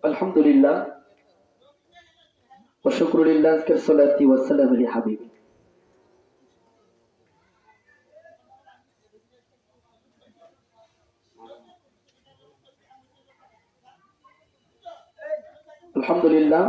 আলহামদুলিল্লাহ ওয়া শুকরুলিল্লাহ সালাতি ওয়া সালামু আলা হাবিবি। আলহামদুলিল্লাহ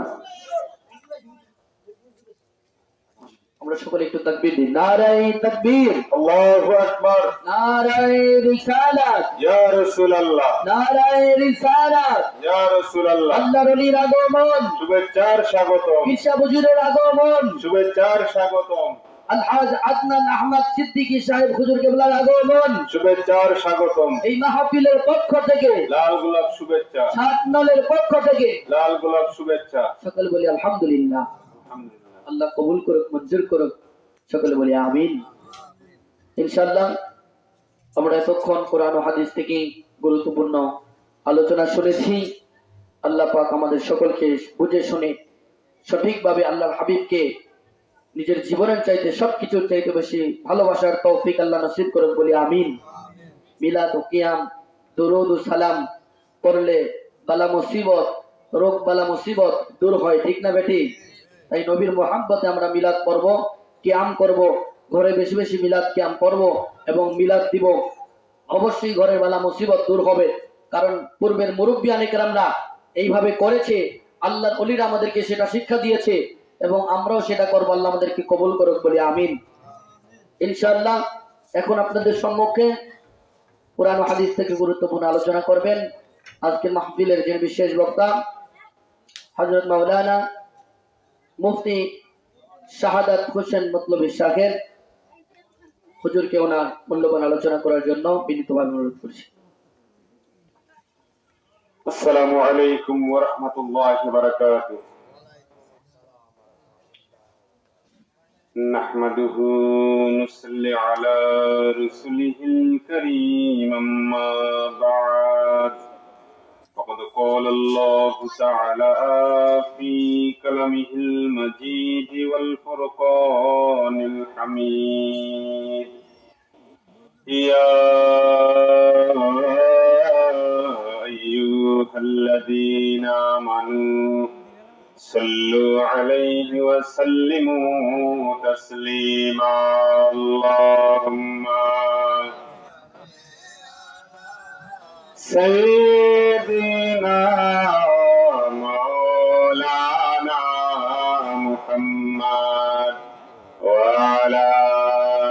আমরা সকলে একটু তাকবীর দিই। নারায়ে তাকবীর, আল্লাহু আকবার, নারায়ে রিসালাত, ইয়া রাসূলুল্লাহ, নারায়ে রিসালাত, ইয়া রাসূলুল্লাহ। আল্লাহর ওলির আগমন, শুভেচ্ছার স্বাগতম, ঈশা হুজুরের আগমন, শুভেচ্ছার স্বাগতম, আলহাজ আদনান আহমদ সিদ্দিকী সাহেব হুজুর কেবলার আগমন, শুভেচ্ছার স্বাগতম। এই মাহফিলের পক্ষ থেকে, লাল গোলাপ শুভেচ্ছা, সাতনলের পক্ষ থেকে লাল গোলাপ শুভেচ্ছা। সকলে বলি আলহামদুলিল্লাহ। আলহামদুলিল্লাহ। আল্লাহ কবুল করুক, মঞ্জুর করুক, সকলে বলি আমিন। ইনশাআল্লাহ আমরা এতক্ষণ কোরআন ও হাদিস থেকে গুরুত্বপূর্ণ আলোচনা শুনেছি। আল্লাহ পাক আমাদের সকলকে বুঝে শুনে সঠিকভাবে আল্লাহর হাবিবকে নিজের জীবনের চাইতে সবকিছুর চাইতে বেশি ভালোবাসার তৌফিক আল্লাহ নসিব করুক বলি আমিন। মিলাদ ও কিয়াম, দুরুদ ও সালাম পড়লে বালা মুসিবত, রোগ বালা মুসিবত দূর হয়, ঠিক না বেটি? তাই নবীর মোহাব্বতে আমরা মিলাদ পড়ব, কিয়াম করব, ঘরে বেশি বেশি মিলাদ কিয়াম করব এবং মিলাদ দিব। অবশ্যই ঘরের বালা মুসিবত দূর হবে, কারণ পূর্বের মুরব্বিয়ানে কেরামরা এইভাবে করেছে, আল্লাহর ওলিরা আমাদেরকে সেটা শিক্ষা দিয়েছে এবং আমরাও সেটা করবো। আল্লাহ আমাদেরকে কবুল করুক বলি আমিন। ইনশাআল্লাহ এখন আপনাদের সম্মুখে কোরআন ও হাদিস থেকে গুরুত্বপূর্ণ আলোচনা করবেন আজকের মাহফিলের যিনি বিশেষ বক্তা হযরত মাওলানা মুফতি শাহাদাত হোসেন মতলবী সাহেব হুজুরকে ওনার মূল্যবান আলোচনা করার জন্য বিনীতভাবে অনুরোধ করছি। আসসালামু আলাইকুম ওয়া রাহমাতুল্লাহি ওয়া বারাকাতুহু। নাহমাদুহু নুসাল্লি আলা রাসূলিহিল কারীম, আম্মা বা'দ। فقد قال الله تعالى في كلامه المجيد والفرقان الحميد: يا أيها الذين آمنوا صلوا عليه وسلموا تسليما. اللهم سيدنا مولانا محمد وعلى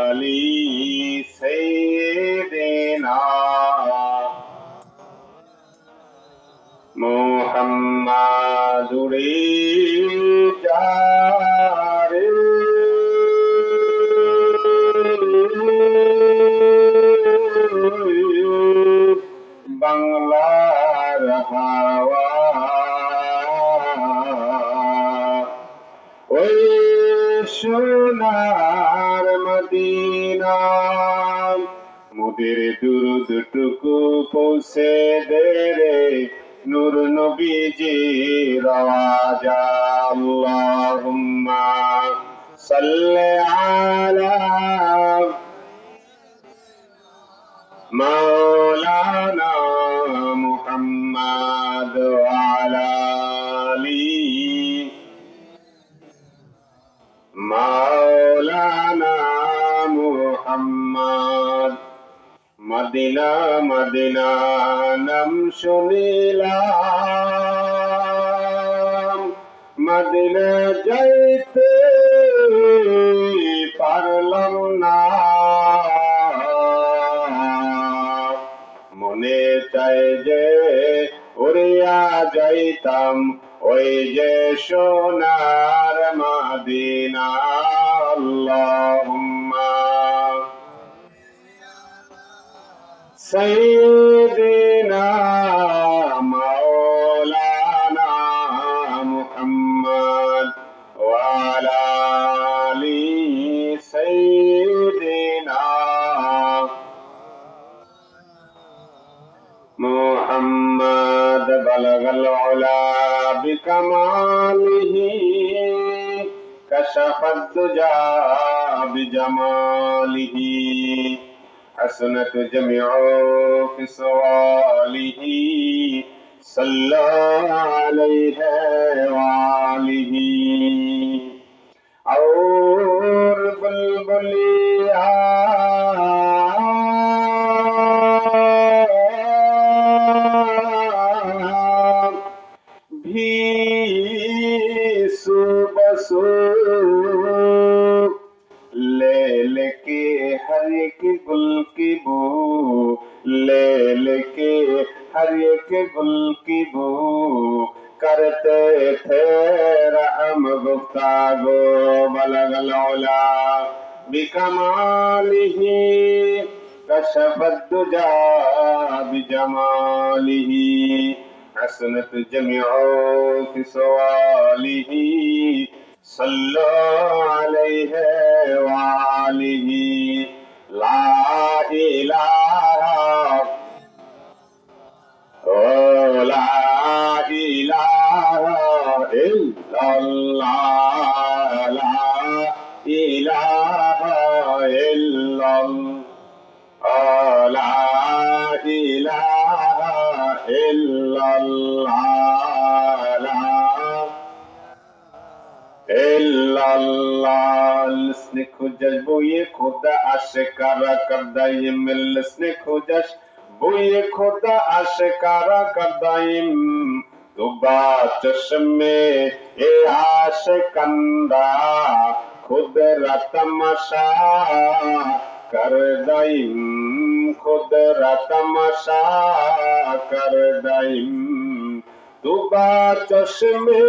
آل سيدنا محمد رجال বাংলার হাওয়া, ওই সোনার মদিনা, মোদের দুরুদটুকু পৌঁছে দে রে নূর নবীজির আওয়াজ। আল্লাহুম্মা সাল্লি আলা মাওলানা মুহাম্মদ ওয়া আলা আলি মাওলানা মুহাম্মদ। মদিনা মদিনা নাম শুনিলাম, মদিনা যাইতে পারলাম না, মনে চাই যে উড়িয়া যাইতাম ওই যে সোনার মদিনা। আল্লাহুম্মা সাইয়্যিদিনা মাওলানা মুহাম্মদ ওয়া আলা আলি সাইয়্যিদিনা মুহাম্মদ। বালাগাল উলা বিকামালিহি কাশাফাদ দুজা বিজামালিহি, حسنت جميع خصاله صلى عليه وآله और बुलबुलिया भी सुबह ले लेके हर एक गुल की बू ले लेके हर एक गुल की बू करते थे रहम गुफ्तागो बलगलौला बिकमालिही कशफत दुजा बिजमालिही हसनत जमीओ की सवालिही सल्लो अलैहि वालिही ला इलाहा ला इलाहा इल्लल्लाह ला इलाहा इल्लल्लाह ला इलाहा इल्लल्लाह ला इल्लल्लाह लिस्ने खुजश बोये खुदा आशिकारा करदाइम लिस्ने खुजश बोये खुदा आशिकारा करदाइम तुबा चश्मे ए आशिकंदा खुद रतमशा करदाइम खुद रतमशा करदाइम तुबा चश्मे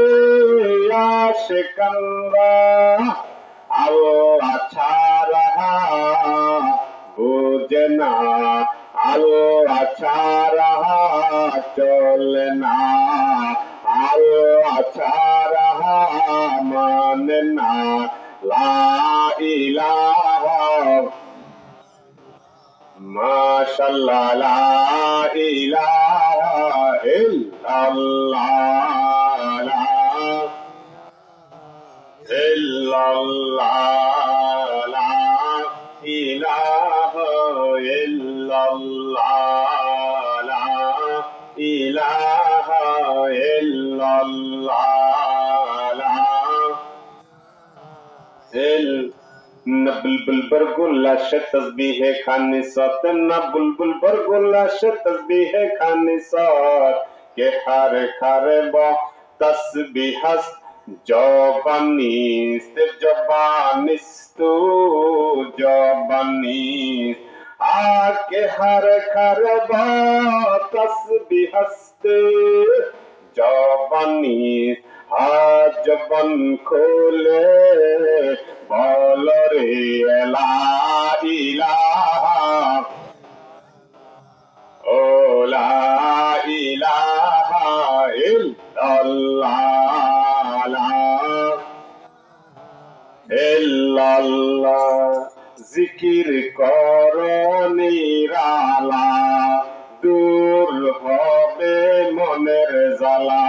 आशिकंदा आओ अच्छा रहा बुझना आओ अच्छा रहा चलना आओ अच्छा रहा मानना ला इलाहा माशाल्लाह ला इलाहा इल्लल्लाह ला इल्लल्लाह ला इलाहा इल्लल्लाह ला इलाहा इल्लल्लाह ला न बुलबुल बरगुल्ला तस्बीह खाने साथ न बुलबुल बरगुल्ला तस्बीह खाने साथ के हर हर बा तस्बीह जबानिस तो जबानिस आके हर हर बा तस्बीह जबानिस जबन खोले बोलो रे ला इलाहा ओ ला इलाहा इल्लल्लाह ला इल्लल्लाह जिकिर करो निराला दूर হবে মনের জ্বালা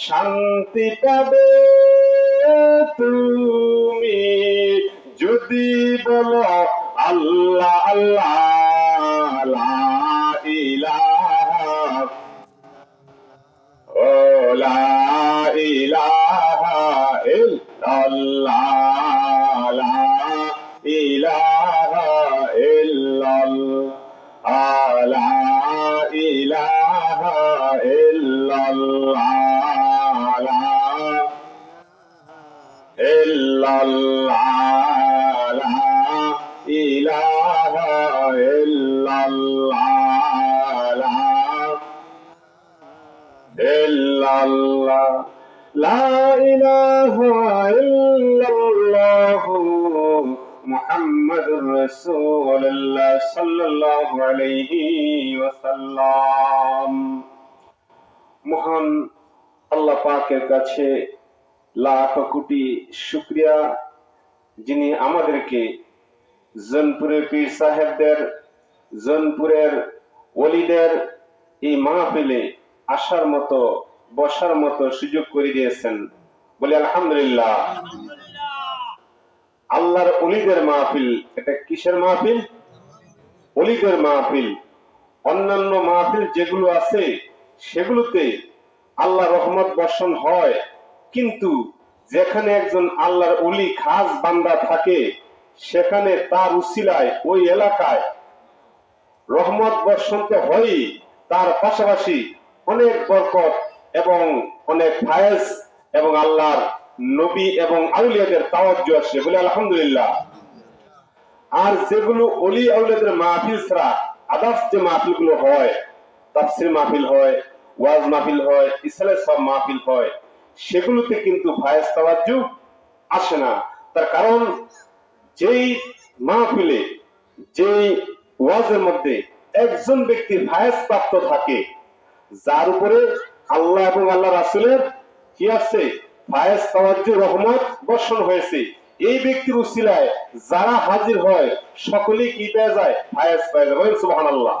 শান্তি পাবে তুমি যদি বলো আল্লাহ আল্লাহ লা ইলাহা ও লা ইলাহা ইল্লাল্লাহ লা ইলাহা ইল্লাল্লাহ লা ইলাহা ইল্লাল্লাহ লা ইল্লাল্লাহ লা ইলাহা ইল্লাল্লাহ লা ইল্লাল্লাহ লা ইলাহা ইল্লাল্লাহ মুহাম্মাদুর রাসূলুল্লাহ সাল্লাল্লাহু আলাইহি ওয়াসাল্লাম। মহান আল্লাহ পাকের কাছে লাখ কোটি শুকরিয়া, যিনি আমাদেরকে জনপুরের পীর সাহেবদের, জনপুরের ওলিদের এই মাহফিলে আসার মতো বসার মতো সুযোগ করে দিয়েছেন। বলি আলহামদুলিল্লাহ। আল্লাহর ওলিদের মাহফিল, এটা কিসের মাহফিল? ওলিদের মাহফিল। অন্যান্য মাহফিল যেগুলো আছে সেগুলোতে আল্লাহ রহমত বর্ষণ হয়, কিন্তু যেখানে একজন আল্লাহর ওলি খাস বান্দা থাকে সেখানে তার উসিলায় ওই এলাকায় রহমত বর্ষণ তো হয়ই, তার পাশাপাশি অনেক বরকত এবং অনেক ফায়েজ এবং আল্লাহর নবী এবং আউলিয়াদের তাওয়াজ্জু আসে, বলে আলহামদুলিল্লাহ। আর যেগুলো ওলি আউলিয়াদের মাহফিল ছাড়া আদার্স যে মাহফিল গুলো হয়, তাফসীর মাহফিল হয়, ওয়াজ মাহফিল হয়, ইসলামের সব মাহফিল হয়, সেগুলোতে কিন্তু ফায়েজ তাওয়াজ্জু আসে না। তার কারণ যেই মাহফিলে, যেই ওয়াজের মধ্যে একজন ব্যক্তি ফায়েজ প্রাপ্ত থাকে, যার উপরে আল্লাহ এবং আল্লাহ রাসূলের কি আছে, ফায়েজ তাওয়াজ্জু রহমত বর্ষণ হয়েছে, এই ব্যক্তির উসিলায় যারা হাজির হয় সকলেই কি পেয়ে যায়, ফায়েজ পেয়ে যায়, বলেন সুবহানাল্লাহ।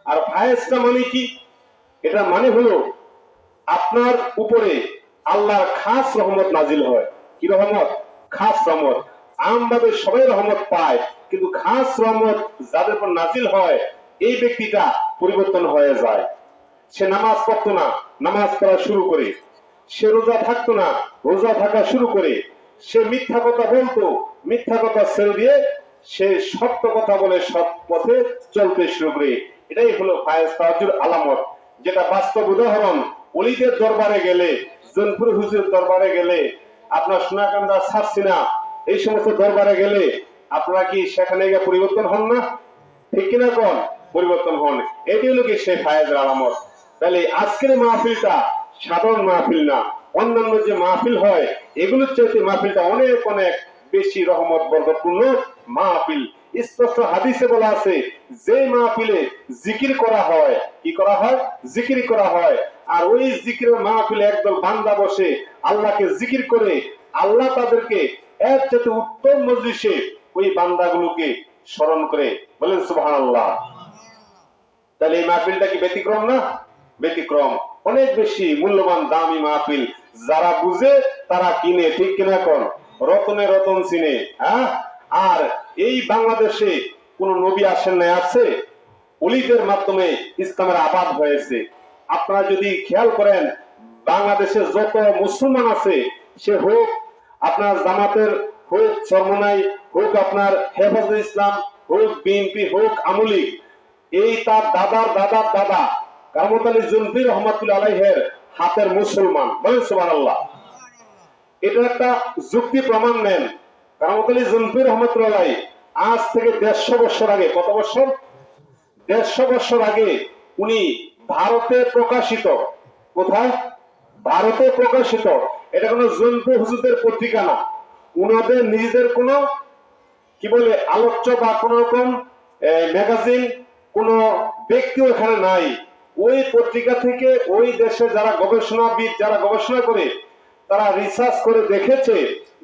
আর ফায়েজটা মানে কি? এটা মানে হলো আপনার উপরে আল্লাহর খাস রহমত নাজিল হয়। কি রহমত? খাস রহমত। আমভাবে সবাই রহমত পায়, কিন্তু খাস রহমত যাদের উপর নাজিল হয় এই ব্যক্তিটা পরিবর্তন হয়ে যায়। সে নামাজ পড়তো না, নামাজ পড়া শুরু করে; সে রোজা থাকতো না, রোজা থাকা শুরু করে; সে মিথ্যা কথা বলতো, মিথ্যা কথা ছেড়ে দিয়ে সে সত্য কথা বলে সৎ পথে চলতে শুরু করে। এটাই হলো ফায়েজ তাওয়াজ্জুর আলামত, যেটা বাস্তব উদাহরণ। ওলিদের দরবারে গেলে, জোনপুর হুজুর দরবারে গেলে, আপনার সোনাকান্দা ছারছিনা এই সমস্ত দরবারে গেলে আপনারা কি সেখানে গিয়ে পরিবর্তন হন না? ঠিক কিনা কোন? পরিবর্তন হন। এটি হলো কি সেই ফায়েজের আলামত। তাহলে আজকের মাহফিলটা সাধারণ মাহফিল না, অন্যান্য যে মাহফিল হয় এগুলোর চাইতে মাহফিলটা অনেক অনেক বেশি রহমত বরকতপূর্ণ মাহফিল। স্পষ্ট হাদিসে বলা আছে, যে মাহফিলে জিকির করা হয়, কি করা হয়? জিকির করা হয়। আর ওই জিকিরের মাহফিলে একদল বান্দা বসে আল্লাহকে জিকির করে, আল্লাহ তাদেরকে এর চাইতে উত্তম মজলিসে ওই বান্দাগুলোকে স্মরণ করে, বলেন সুবহানাল্লাহ। তাহলে এই মাহফিলটা কি ব্যতিক্রম না? ব্যতিক্রম, অনেক বেশি মূল্যবান দামি মাহফিল। যারা বুঝে তারা কিনে, ঠিক কিনা কোন? রতনে রতন চিনে। হ্যাঁ, আর এই বাংলাদেশে কোন নবী আসেন নাই, আছে? ওলিদের মাধ্যমে ইসলামের আবাদ হয়েছে। আপনারা যদি খেয়াল করেন, বাংলাদেশে যত মুসলমান আছে, সে হোক আপনার জামাতের, হোক চরমনাই, হোক আপনার হেফাজতে ইসলাম, হোক বিএনপি, হোক আমলি, এই তার দাদার দাদার দাদা কারামত আলী জুনফি রহমাতুল্লাহ আলাইহের হাতের মুসলমান, বলেন সুবহানাল্লাহ। এটা একটা যুক্তি প্রমাণ নেন। কারামত আলী জুনফি রহমাতুল্লাহ আলাইহ আজ থেকে 150 বছর আগে, কত বছর? 150 বছর আগে উনি ভারতে প্রকাশিত, কোথায়? ভারতে প্রকাশিত। এটা কোনো জুনফি হুজুরদের পত্রিকা না, উনাদের নিজেদের কোনো কি বলে আলোচ্য বা কোন রকম ম্যাগাজিন, কোন ব্যক্তিও এখানে নাই। ওই পত্রিকা থেকে ওই দেশে যারা গবেষণাবিদ, যারা গবেষণা করে, তারা রিসার্চ করে দেখেছে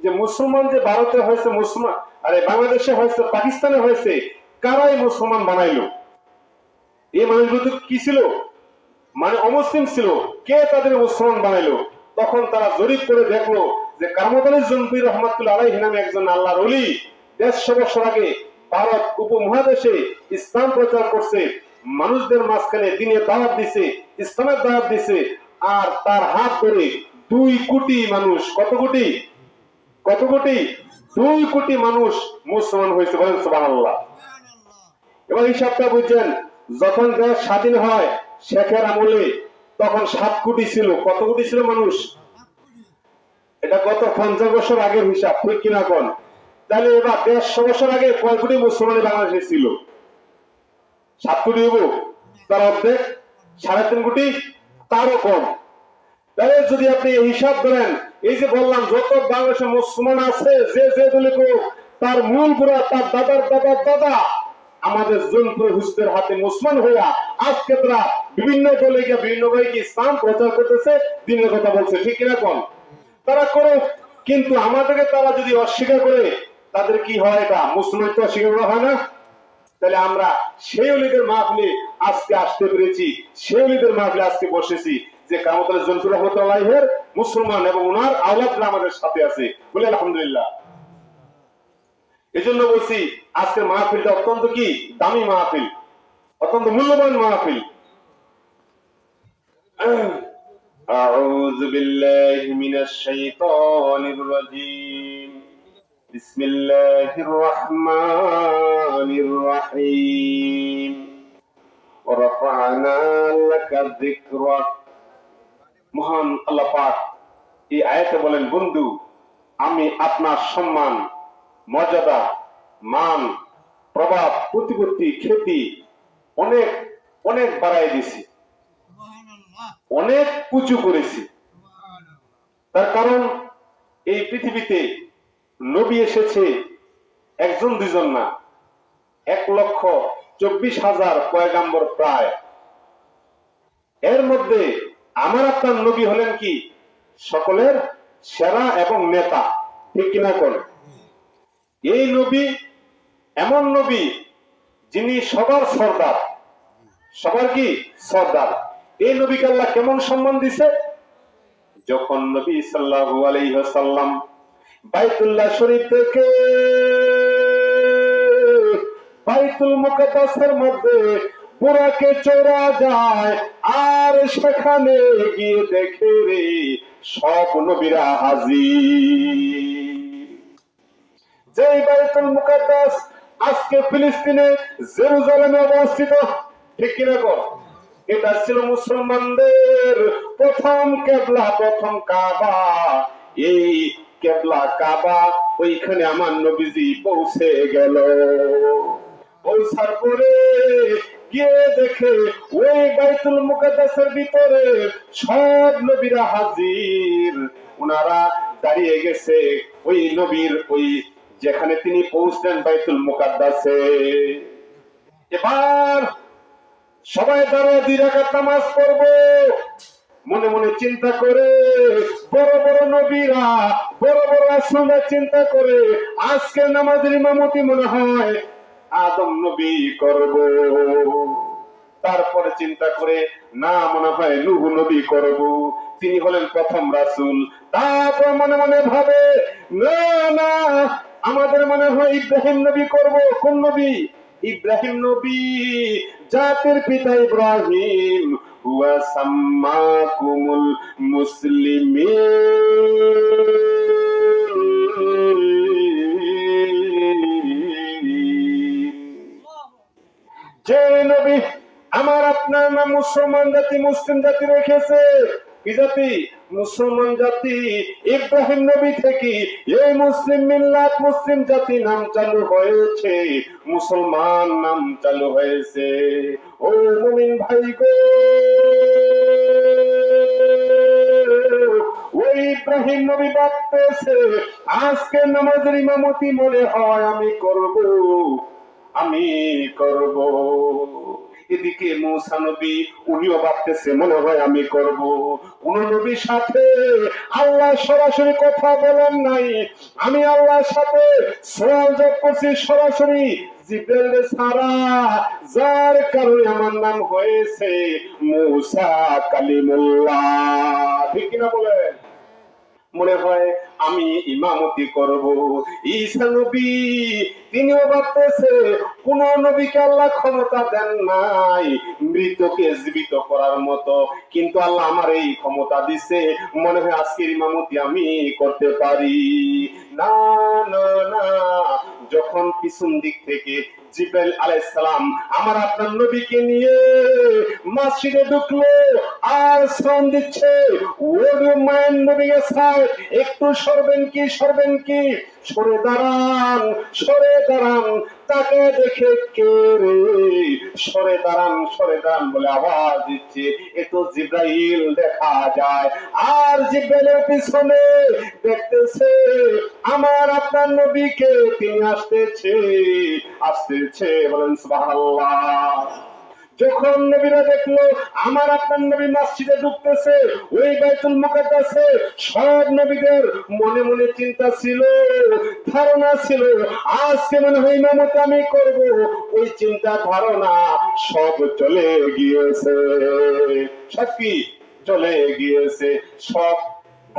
যে মুসলমান যে ভারতে হয়েছে, মুসলমান আরে বাংলাদেশে হয়েছে, পাকিস্তানে হয়েছে, কারাই মুসলমান বানাইলো? এই মানুষগুলো কি ছিল? মানে অমুসলিম ছিল, কে তাদের মুসলমান বানাইলো? তখন তারা জরিপ করে দেখলো যে কারামত আলী জুনফি রহমাতুল্লাহ আলাইহি নামে একজন আল্লাহর ওলি 150 বছর আগে ভারত উপমহাদেশে ইসলাম প্রচার করছে, মানুষদের মাঝখানে দিনের দাওয়াত দিছে, ইসলামের দাওয়াত দিছে। আর তার হাত ধরে 2 কোটি মানুষ, কত কোটি? কত কোটি? 2 কোটি মানুষ মুসলমান হয়েছে, বলেন সুবহানাল্লাহ। এবার হিসাবটা বুঝছেন, যখন দেশ স্বাধীন হয় শেখের আমলে তখন 7 কোটি ছিল। কত কোটি ছিল মানুষ? এটা গত 50 বছর আগের হিসাব, ঠিক কিনা কোন? তাহলে এবার 150 বছর আগে কয় কোটি মুসলমান বাংলাদেশে ছিল? 7 কোটি হবো? তার অর্ধেক, 3.5 কোটি, তারও কম। তাহলে যদি আপনি এই হিসাব ধরেন, এই যে বললাম যত বাংলাদেশে মুসলমান আছে, যে যে দলে হোক, তার মূল গোড়া তার দাদার দাদার দাদা আমাদের জোনপুর হুজুরদের হাতে মুসলমান হইয়া আজকে তারা বিভিন্ন দলে গিয়ে বিভিন্ন ভাইকে ইসলাম প্রচার করতেছে, দিনের কথা বলছে, ঠিক কিনা কোন? তারা করুক, কিন্তু আমাদেরকে তারা যদি অস্বীকার করে, তাদের কি হয়? এটা মুসলমান তো অস্বীকার করা হয় না। তাহলে আমরা সেই ওলিদের মাহফিলে আজকে আসতে পেরেছি, সেই ওলিদের মাহফিলে আজকে বসেছি, যে কারামত আলী জুনফি রহমাতুল্লাহ আলাইহির মুসলমান এবং ওনার আওলাদরা আমাদের সাথে আছে, বলে আলহামদুলিল্লাহ। এজন্য বলছি আজকের মাহফিলটা অত্যন্ত কি দামি মাহফিল, অত্যন্ত মূল্যবান মাহফিল। أعوذ بالله من الشيطان الرجيم بسم الله الرحمن الرحيم ورفعنا لك ذكرك মহান আল্লাহ পাক এই আয়াতে বলেন, বন্ধু আমি আপনার সম্মান, মর্যাদা, মান, প্রভাব, প্রতিপত্তি, খ্যাতি অনেক অনেক বাড়াই দিছি, অনেক উঁচু করেছি। তার কারণ এই পৃথিবীতে নবী এসেছে একজন দুজন না, 1,24,000 পয়গাম্বর প্রায়। এর মধ্যে আমার আপনার নবী হলেন কি সকলের সেরা এবং নেতা, ঠিক কিনা করেন? এই নবী এমন নবী যিনি সবার সর্দার, সবার কি সর্দার। এই নবীকে আল্লাহ কেমন সম্মান দিছে? যখন নবী সাল্লাল্লাহু আলাইহি ওয়াসাল্লাম বাইতুল্লাহ শরীফ থেকে বাইতুল মুকাদ্দাসের মধ্যে বুরাকে চড়া যায়, আর সেখানে গিয়ে দেখে রে সব নবীরা হাজির। যেই বাইতুল মুকাদ্দাস আজকে ফিলিস্তিনে জেরুজালেমে অবস্থিত, ঠিক কিনা কর? এটা ছিল মুসলমানদের প্রথম কেবলা, প্রথম কাবা। এই কেবলা কাবা, ওইখানে আমার নবীজি পৌঁছে গেল। পৌঁছার পরে গিয়ে দেখে ওই বাইতুল মুকাদ্দাসের ভিতরে সব নবীরা হাজির। ওনারা দাঁড়িয়ে গেছে ওই নবীর ওই যেখানে তিনি পৌঁছলেন বাইতুল মুকাদ্দাসে। এবার সবাই দাঁড়ায় 2 রাকাত নামাজ পড়বো মনে মনে চিন্তা করে, বড় বড় নবীরা, বড় বড় রাসূলরা চিন্তা করে আজকে নামাজের ইমামতি মনে হয় আদম নবী করব। তারপরে চিন্তা করে না, মনে হয় নূহ নবী করব, তিনি হলেন প্রথম রাসূল। তারপর মনে মনে ভাবে না না, আমাদের মনে হয় ইব্রাহিম নবী করব। কোন নবী? ইব্রাহিম নবী, জাতির পিতা ইব্রাহিম। হুয়া সাম্মাকুমুল মুসলিমিন। যে নবী আমার আপনার নাম মুসলমান জাতি, মুসলিম জাতি রেখেছে। কি জাতি? মুসলমান জাতি। ইব্রাহিম নবী থেকে এই মুসলিম মিল্লাত, মুসলিম জাতি নাম চালু হয়েছে, মুসলমান নাম চালু হয়েছে। ও মুমিন ভাই গো, ওই ইব্রাহিম নবী ভাবতেছে আজকে নামাজের ইমামতি মনে হয় আমি করব, আমি করব। এদিকে মূসা নবী, উনিও ভাবতেছে মনে হয় আমি করব। কোন নবীর সাথে আল্লাহ সরাসরি কথা বলেন নাই, আমি আল্লাহর সাথে যোগাযোগ করছি সরাসরি জিবরাইল ছাড়া, যার কারণে আমার নাম হয়েছে মূসা কালিমুল্লাহ। ঠিক কিনা বলেন? মনে হয় আমি ইমামতি করব। ঈসা নবী, তিনিও ভাবতেছে কোন নবীকে আল্লাহ ক্ষমতা দেন নাই মৃতকে জীবিত করার মতো, কিন্তু আল্লাহ আমার এই ক্ষমতা দিছে, মনে হয় আজকের ইমামতি আমি করতে পারি। না না না, যখন পিছন দিক থেকে জিবরাইল আলাইহিস সালাম আমার আপনার নবীকে নিয়ে মসজিদে ঢুকলো আর শ্রম দিচ্ছে, ওরে মায়ের নবীকে সাইড একটু সরবেন কি, সরবেন কি, সরে দাঁড়ান, সরে দাঁড়ান। তাকে দেখে কে রে, সরে দাঁড়ান, সরে দাঁড়ান বলে আওয়াজ দিচ্ছে। এ তো জিবরাইল দেখা যায়। আর জিবরাইলের পিছনে দেখতেছে আমার আপনার নবীকে, তিনি আসতেছে, আসতেছে, বলেন সুবহানাল্লাহ। যখন নবীরা দেখলো আমার আপনার নবী মসজিদে ঢুকতেছে ওই বাইতুল মুকাদ্দাসে, সব নবীদের মনে মনে চিন্তা ছিল, ধারণা ছিল আজকে মনে হয় ইমামত আমি করব। ওই চিন্তা ধারণা সব চলে গিয়েছে। সব কি চলে গিয়েছে? সব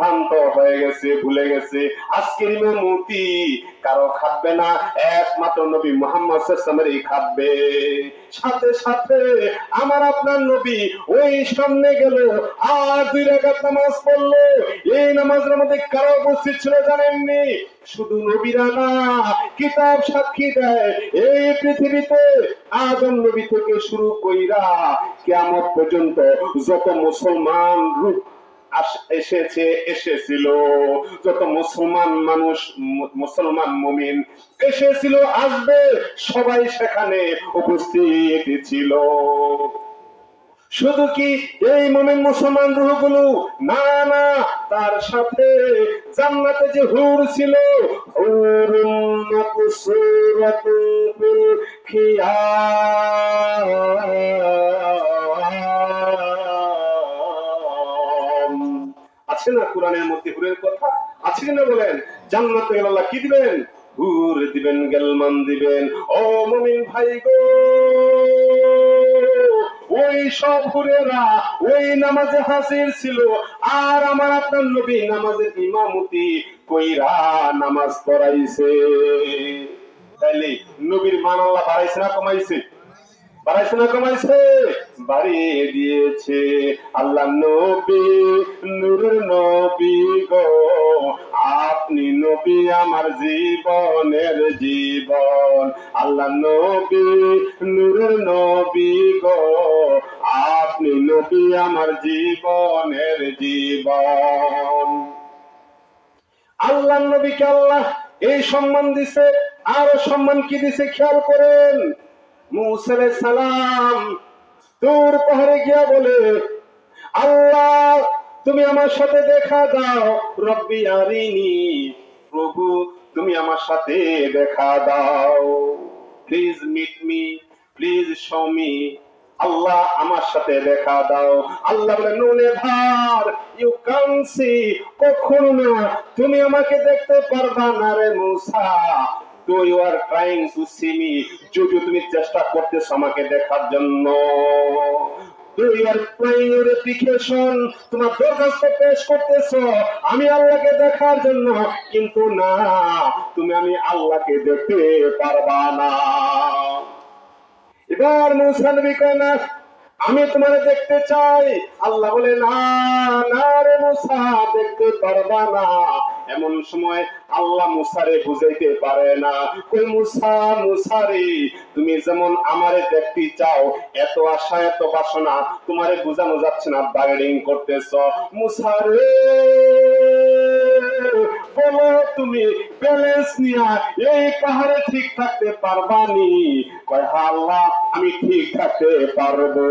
ভ্রান্ত হয়ে গেছে, ভুলে গেছে আজকের ইমামতি কারো খাবে না, একমাত্র নবী মুহাম্মদ সাল্লাল্লাহু আলাইহি ওয়াসাল্লামেরই খাবে। সাথে সাথে আমার আপনার নবী ওই সামনে গেল, আর 2 রাকাত নামাজ পড়লো। এই নামাজের মধ্যে কারা উপস্থিত ছিল জানেননি? শুধু নবীরা না, কিতাব সাক্ষী দেয় এই পৃথিবীতে আদম নবী থেকে শুরু কইরা কিয়ামত পর্যন্ত যত মুসলমান রূপ এসেছিল, যত মুসলমান মানুষ, মুসলমান মুমিন এসেছিল, আসবে, সবাই সেখানে উপস্থিত ছিল। শুধু কি এই মুমিন মুসলমান রূহগুলো? না না, তার সাথে জান্নাতে যে হুর ছিল, হুরুম মাকসুরাতুন ফিল খিয়াম। আছে না কোরআনের মধ্যে হুরের কথা? আছে কিনা বলেন? জান্নাতে গেলে আল্লাহ কি দিবেন? হুর দিবেন, গেলমান দিবেন। ও মুমিন ভাই গো, ওই সব হুরেরা ওই নামাজে হাজির ছিল, আর আমার আপনার নবী নামাজের ইমামতি কইরা নামাজ পড়াইছে। তাইলে নবীর মান আল্লাহ বাড়াইছে না কমাইছে? বাড়াইছে না কমাইছে? বাড়িয়ে দিয়েছে। আল্লাহ নবী, নূরের নবী গো, আপনি নবী আমার জীবনের জীবন। আল্লাহ নবী, নূরের নবী গো, আপনি নবী আমার জীবনের জীবন। আল্লাহ নবীকে আল্লাহ এই সম্মান দিছে, আরো সম্মান কি দিছে খেয়াল করেন। মুসা আলাইহিস সালাম তুর পাহাড়ে গিয়া বলে, আল্লাহ তুমি আমার সাথে দেখা দাও, রব্বি আরিনি, প্রভু তুমি আমার সাথে দেখা দাও, please meet me, please show me, Allah আমার সাথে দেখা দাও। আল্লাহ বলে, no never, you can see, কখনো না, তুমি আমাকে দেখতে পারবা না রে মুসা। তো you are trying to see me, যদিও তুমি চেষ্টা করতেছো আমাকে দেখার জন্য। তোমার দরখাস্ত পেশ করতেছো আমি আল্লাহকে দেখার জন্য, কিন্তু না, তুমি আমি আল্লাহকে দেখতে পারবা না। এবার মুসা নবী কয়, না আমি তোমারে দেখতে চাই। আল্লাহ বলে, না না রে মুসা, দেখতে পারবা না। এমন সময় আল্লাহ মুসারে বুঝাইতে পারে না, কই মুসা, মুসারে তুমি যেমন আমারে দেখতে চাও, এত আশা এত বাসনা, তোমারে বোঝানো যাচ্ছে না, বার্গেনিং করতেছ। মুসারে বলো তুমি ব্যালেন্স নিয়া এই পাহাড়ে ঠিক থাকতে পারবানি? কয়, হ্যাঁ আল্লাহ আমি ঠিক থাকতে পারবো।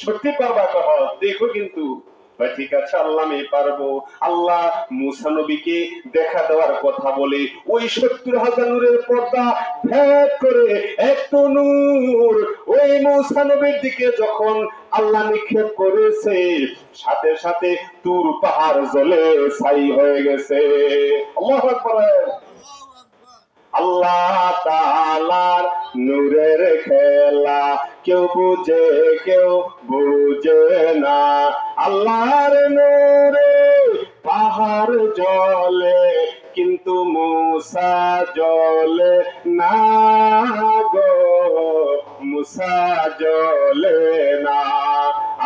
সত্যি পারবা? কহ দেখো কিন্তু। ঠিক আছে আল্লাহ আমি পারবো। আল্লাহ মুসা নবীকে দেখা দেওয়ার কথা বলে ওই 70,000 নূরের পর্দা ভেদ করে একটু নূর ওই মুসা নবীর দিকে যখন আল্লাহ নিক্ষেপ করেছে, সাথে সাথে তুর পাহাড় জ্বলে ছাই হয়ে গেছে। আল্লাহু আকবার। আল্লাহ তাআলার নূরের খেলা কেউ বুঝে কেউ বুঝে না। আল্লাহর নূরে পাহাড় জ্বলে, কিন্তু মুসা জ্বলে না গো, মুসা জ্বলে না।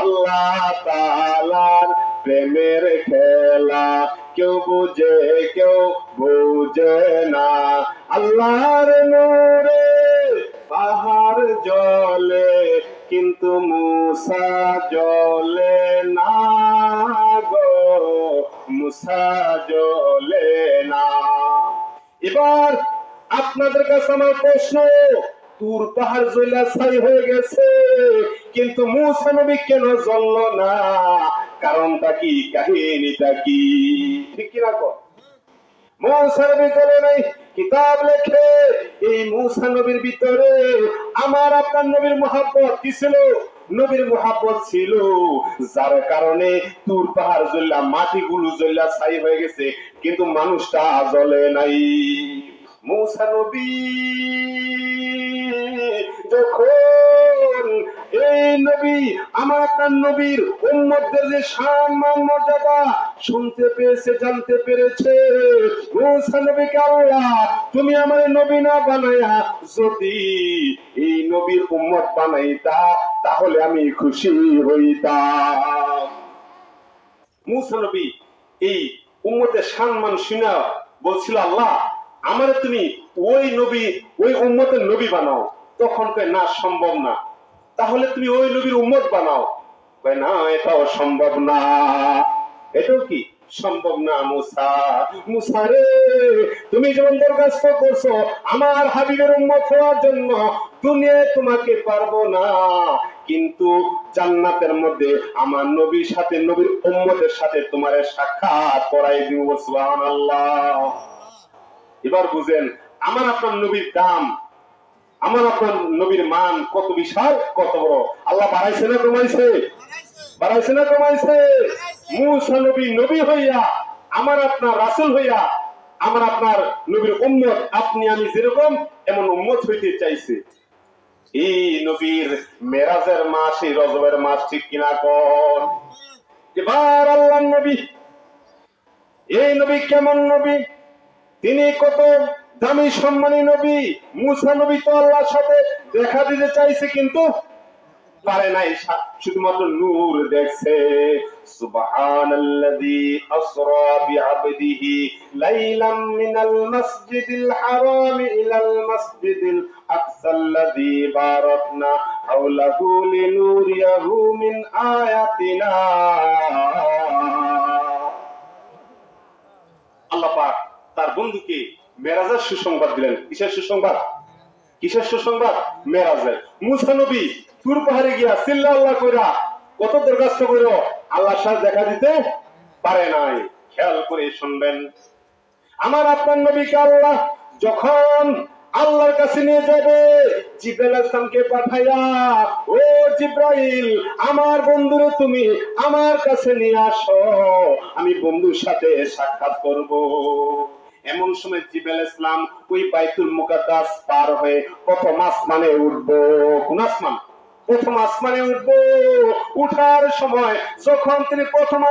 আল্লাহ তাআলার প্রেমের খেলা কেউ বুঝে কেউ বুঝে না। আল্লাহর নূরে পাহাড় জ্বলে, কিন্তু মুসা জ্বলে না গো, মুসা জ্বলে না। এবার আপনাদের কাছে আমার প্রশ্ন, তুর পাহাড় জ্বলা ছাই হয়ে গেছে, কিন্তু মুসা নবী কেন জ্বলল না? কারণটা কি? কাহিনীটা কি? ঠিক কিনা কর? মুসা নবী জ্বলে নাই। কিতাব লেখে এই মুসা নবীর ভিতরে আমার আপনার নবীর মহব্বত কি ছিল? নবীর মহব্বত ছিল, যার কারণে তুর পাহাড় জ্বলা, মাটিগুলো জ্বলা ছাই হয়ে গেছে, কিন্তু মানুষটা জ্বলে নাই। মুসা নবী যখন এই নবী, আমার আপনার নবীর উম্মতদের যে সম্মান মর্যাদা শুনতে পেয়েছে, জানতে পেরেছে। মুসা নবীকে আল্লাহ তুমি আমার নবী না বানায়া যদি এই নবীর উম্মত বানাইতা তাহলে আমি খুশি হইতাম। মুসা নবী এই উম্মতের সম্মান শুনা বলছিল, আল্লাহ আমারে তুমি ওই নবী ওই উম্মতের নবী বানাও। তখন কয় না, সম্ভব না। তাহলে তুমি ওই নবীর উম্মত বানাও। কয় না, এটাও সম্ভব না। এটাও কি সম্ভব না। মুসা, মুসা রে, তুমি যেমন দরখাস্ত করছো আমার হাবিবের উম্মত হওয়ার জন্য, দুনিয়ায় তোমাকে পারবো না, কিন্তু জান্নাতের মধ্যে আমার নবীর সাথে, নবীর উম্মতের সাথে তোমার সাক্ষাৎ করাই দিব। সুবহানাল্লাহ। এবার বুঝেন আমার আপনার নবীর দাম, আমার আপনার নবীর মান কত বিশাল, কত বড়। আল্লাহ বাড়াইছে না কমাইছে? বাড়াইছে না কমাইছে? মুসা নবী নবী হইয়া, আমার আপনার রাসূল হইয়া, আমার আপনার নবীর উম্মত, আপনি আমি যেরকম এমন উম্মত হইতে চাইছে। এই নবীর মেরাজের মাস, এই রজবের মাস, ঠিক কিনা কোন? এবার আল্লাহর নবী, এই নবী কেমন নবী, তিনি কত দামি সম্মানী নবী। মুসা নবী তো আল্লাহর সাথে দেখা দিতে চাইছে কিন্তু পারে নাই, শুধুমাত্র নূর দেখছে। সুবহানাল্লাযী আসরা বিআবদিহি লাইলাম মিনাল মাসজিদিল হারাম ইলাল মাসজিদিল আকসাল্লাযী বারাকনা হাওলাহু লিনুরিয়াহু মিন আয়াতিনা। আল্লাহ পাক তার বন্ধুকে মেরাজের সুসংবাদ দিলেন। কিসের সুসংবাদ? কিসের সুসংবাদ? মেরাজের। মুসা নবী তুর পাহাড়ে গিয়া চিল্লা আল্লাহ কইরা কত দরখাস্ত কইরো, আল্লাহর সাথে দেখা দিতে পারে নাই। খেয়াল করে শুনবেন, আমার আপনার নবীকে আল্লাহ যখন আল্লাহর কাছে নিয়ে যাবে, জিবরাইল আলাইহিস সালামকে পাঠাইয়া, ও জিবরাইল, আমার বন্ধুরে তুমি আমার কাছে নিয়ে আসো, আমি বন্ধুর সাথে সাক্ষাৎ করব। এমন সময় জিবরাইল আলাইহিস সালাম ওই বাইতুল মুকাদ্দাস পার হয়ে প্রথম আসমানে উঠবো। কোন আসমান? প্রথম আসমানে উঠবো। উঠার সময় যখন তিনি প্রথম